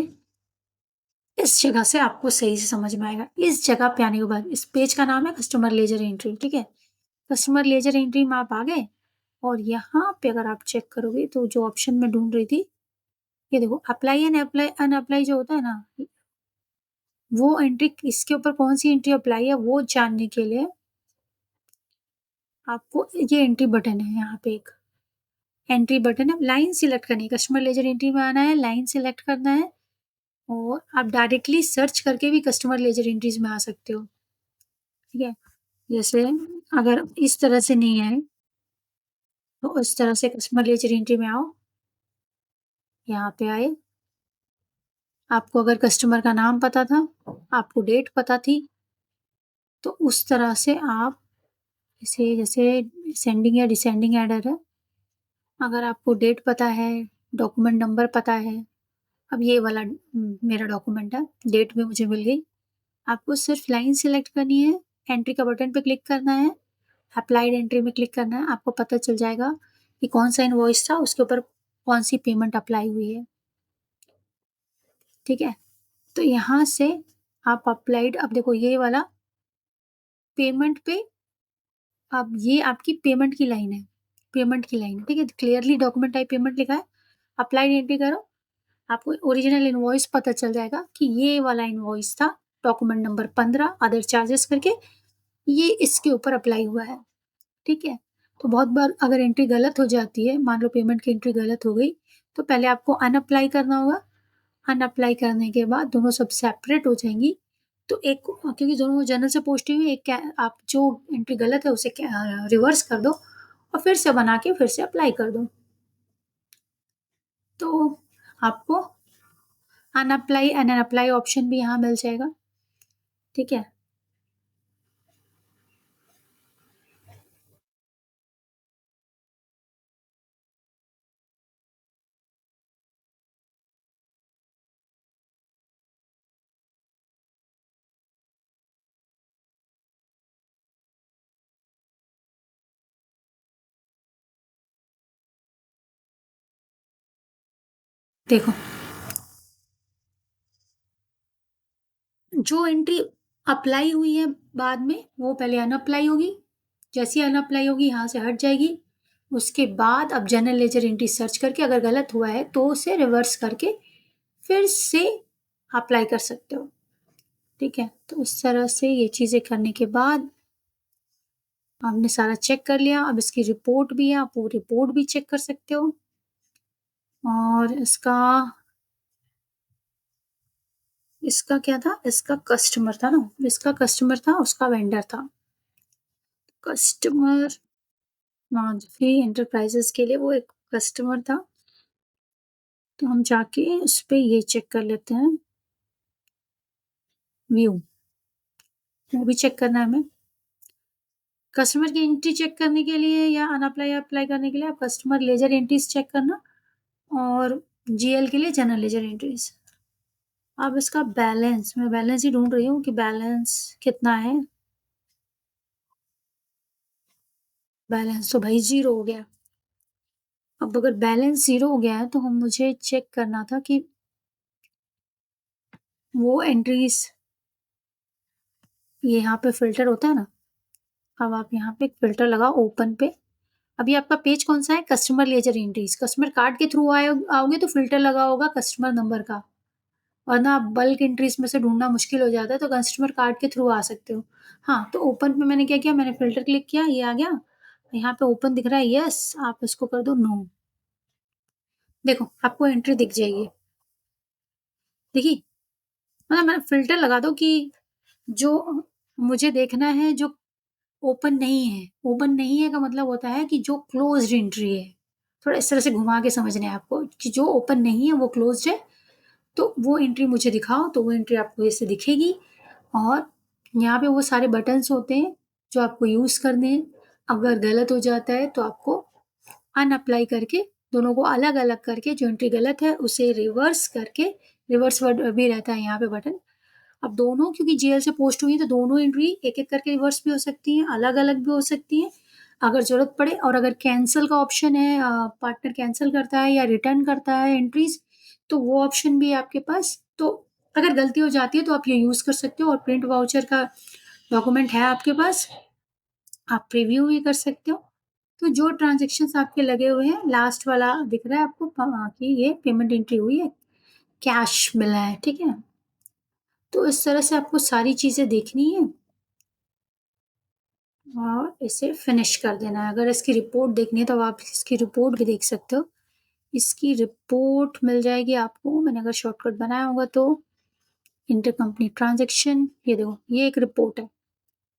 इस जगह से आपको सही से समझ में आएगा। इस जगह पे आने के बाद इस पेज का नाम है कस्टमर लेजर एंट्री। ठीक है, कस्टमर लेजर एंट्री में आप आ गए और यहाँ पे अगर आप चेक करोगे तो जो ऑप्शन मैं ढूंढ रही थी, ये देखो, अप्लाई एंड अप्लाई अनअप्लाई जो होता है ना, वो एंट्री, इसके ऊपर कौन सी एंट्री अप्लाई है वो जानने के लिए आपको ये एंट्री बटन है, यहाँ पे एक एंट्री बटन है। लाइन सिलेक्ट करनी है, कस्टमर लेजर एंट्री में आना है, लाइन सिलेक्ट करना है और आप डायरेक्टली सर्च करके भी कस्टमर लेजर एंट्रीज में आ सकते हो। ठीक है, जैसे अगर इस तरह से नहीं आए तो इस तरह से कस्टमर लेजर एंट्री में आओ, यहाँ पे आए। आपको अगर कस्टमर का नाम पता था, आपको डेट पता थी, तो उस तरह से आप इसे, जैसे सेंडिंग या डिसेंडिंग एडर है, अगर आपको डेट पता है, डॉक्यूमेंट नंबर पता है। अब ये वाला मेरा डॉक्यूमेंट है, डेट भी मुझे मिल गई। आपको सिर्फ लाइन सिलेक्ट करनी है, एंट्री का बटन पे क्लिक करना है, अप्लाइड एंट्री में क्लिक करना है। आपको पता चल जाएगा कि कौन सा इनवॉइस था, उसके ऊपर कौन सी पेमेंट अप्लाई हुई है। ठीक है, तो यहाँ से आप अप्लाइड, अब देखो ये वाला पेमेंट पे, अब ये आपकी पेमेंट की लाइन है, पेमेंट की लाइन। ठीक है, क्लियरली डॉक्यूमेंट टाइप पेमेंट लिखा है, अप्लाइड एंट्री करो, आपको ओरिजिनल इनवॉइस पता चल जाएगा कि ये वाला इनवॉइस था डॉक्यूमेंट नंबर 15 अदर चार्जेस करके ये इसके ऊपर अप्लाई हुआ है, ठीक है? तो बहुत बार अगर एंट्री गलत हो जाती है, मान लो पेमेंट की एंट्री गलत हो गई, तो पहले आपको अनअप्लाई करना होगा। अनअप्लाई करने के बाद दोनों सब सेपरेट हो जाएँगी। तो एक क्योंकि दोनों जनरल से पूछती हुई एक क्या आप जो एंट्री गलत है उसे रिवर्स कर दो और फिर से बना के फिर से अप्लाई कर दो। तो आपको अनअप्लाई एंड अनअप्लाई ऑप्शन भी यहाँ मिल जाएगा, ठीक है? देखो, जो एंट्री अप्लाई हुई है बाद में, वो पहले अनअप्लाई होगी। जैसे ही अनअप्लाई होगी, यहाँ से हट जाएगी। उसके बाद अब जनरल लेजर एंट्री सर्च करके अगर गलत हुआ है, तो उसे रिवर्स करके फिर से अप्लाई कर सकते हो, ठीक है? तो इस तरह से ये चीज़ें करने के बाद हमने सारा चेक कर लिया। अब इसकी रिपोर्ट भी है, आप वो रिपोर्ट भी चेक कर सकते हो और इसका क्या था? इसका कस्टमर था ना? इसका कस्टमर था, उसका वेंडर था। कस्टमर माधवी एंटरप्राइजेज़ के लिए वो एक कस्टमर था। तो हम जाके उसपे ये चेक कर लेते हैं, व्यू, वो भी चेक करना है हमें। कस्टमर की एंट्री चेक करने के लिए या अनअप्लाई अप्लाई करने के लिए आप कस्टमर लेजर एंट्रीज़ चेक करना और जीएल के लिए जनरल लेजर एंट्रीज़। अब इसका बैलेंस, मैं बैलेंस ही ढूँढ रही हूँ कि बैलेंस कितना है? बैलेंस तो भई 0 हो गया। अब अगर बैलेंस 0 हो गया है तो हम मुझे चेक करना था कि वो एंट्रीज़ ये यहाँ पे फ़िल्टर होता है ना, अब आप यहाँ पे एक फ़िल्टर लगाओ ओपन पे। अभी आपका पेज कौन-सा है? Customer ledger entries. Customer card के थ्रू आओगे तो फ़िल्टर लगा होगा कस्टमर नंबर का, वरना बल्क एंट्रीज़ में से ढूँढना मुश्किल हो जाता है, तो कस्टमर कार्ड के थ्रू आ सकते हो। हाँ, तो ओपन पे मैंने क्या किया, मैंने फ़िल्टर क्लिक किया, ये आ गया। यहाँ पे ओपन दिख रहा है यस, आप इसको कर दो नो। देखो, आपको एंट्री दिख जाएगी। देखी? मतलब मैं फ़िल्टर लगा दो कि जो मुझे देखना है जो ओपन नहीं है। ओपन नहीं है का मतलब होता है कि जो क्लोज़्ड एंट्री है। थोड़ा इस तरह से घुमा के समझना है आपको कि जो ओपन नहीं है वो क्लोज़्ड है, तो वो एंट्री मुझे दिखाओ, तो वो एंट्री आपको ऐसे दिखेगी और यहाँ पे वो सारे बटन्स होते हैं जो आपको यूज़ करने हैं। अगर गलत हो जाता है तो आपको अनअप्लाई करके दोनों को अलग-अलग करके जो एंट्री गलत है उसे रिवर्स करके रिवर्स वर्ड भी रहता है यहाँ पे बटन। अब दोनों क्योंकि जेल से पोस्ट हुई है तो दोनों एंट्री एक-एक करके रिवर्स भी हो सकती हैं, अलग-अलग भी हो सकती हैं, अगर ज़रूरत पड़े और अगर कैंसल का ऑप्शन है पार्टनर कैंसल करता है या रिटर्न करता है एंट्रीज़, तो वो ऑप्शन भी है आपके पास। तो अगर गलती हो जाती है तो आप ये यूज़ कर सकते हो और प्रिंट वाउचर का डॉक्यूमेंट है आपके पास, आप प्रीव्यू भी कर सकते हो। तो जो ट्रांज़ैक्शंस आपके लगे हुए हैं, लास्ट वाला दिख रहा है आपको कि ये पेमेंट एंट्री हुई है, कैश मिला है, ठीक है? तो इस तरह से आपको सारी चीज़ें देखनी है और इसे फिनिश कर देना है। अगर इसकी रिपोर्ट देखनी है तो आप इसकी रिपोर्ट भी देख सकते हो। इसकी रिपोर्ट मिल जाएगी आपको, मैंने अगर शॉर्टकट बनाया होगा तो इंटरकंपनी ट्रांज़ैक्शन, ये देखो ये एक रिपोर्ट है,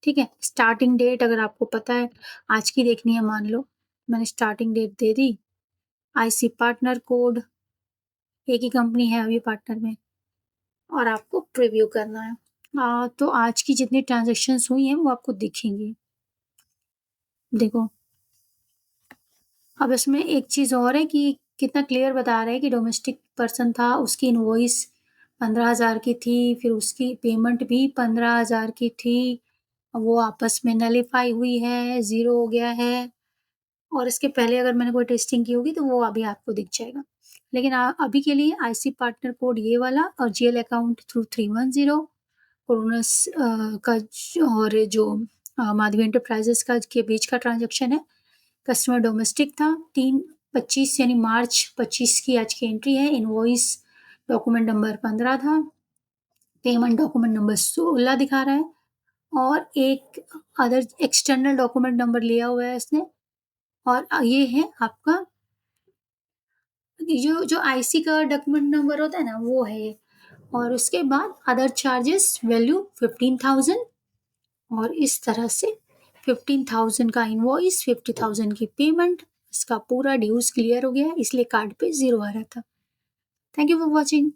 ठीक है? स्टार्टिंग डेट अगर आपको पता है आज की देखनी है मान लो, मैंने स्टार्टिंग डेट दे दी, आईसी पार्टनर कोड, एक ही कंपनी है अभी पार्टनर में और आपको प्रीव्यू करना है। तो आज की जितनी ट्रांज़ैक्शंस हुई हैं वो आपको दिखेंगी। देखो, अब इसमें एक चीज़ और है कि कितना क्लियर बता रहा है कि डोमेस्टिक पर्सन था, उसकी इनवॉइस 15,000 की थी, फिर उसकी पेमेंट भी 15,000 की थी। वो आपस में नलिफ़ाई हुई है, ज़ीरो हो गया है और इसके पहले अगर मैंने कोई टेस्टिंग की होगी तो वो अभी आपको दिख जाएगा। लेकिन अभी के लिए आईसी पार्टनर कोड ये वाला और जीएल अकाउंट थ्रू 310 क्रोनस का और जो माधवी एंटरप्राइजेज़ का के बीच का ट्रांज़ैक्शन है। कस्टमर डोमेस्टिक था, 3/25 यानी मार्च 25 की आज की एंट्री है, इनवॉइस डॉक्यूमेंट नंबर 15 था, पेमेंट डॉक्यूमेंट नंबर 16 दिखा रहा है और एक अदर एक्सटर्नल डॉक्यूमेंट नंबर लिया हुआ है इसने और ये है आपका जो आईसी का डॉक्यूमेंट नंबर होता है ना वो है ये और उसके बाद अदर चार्जेस वैल्यू 15,000 और इस तरह से 15,000 का इनवॉइस 50,000 की पेमेंट इसका पूरा ड्यूज क्लियर हो गया है इसलिए कार्ड पे 0 आ रहा था। Thank you for watching.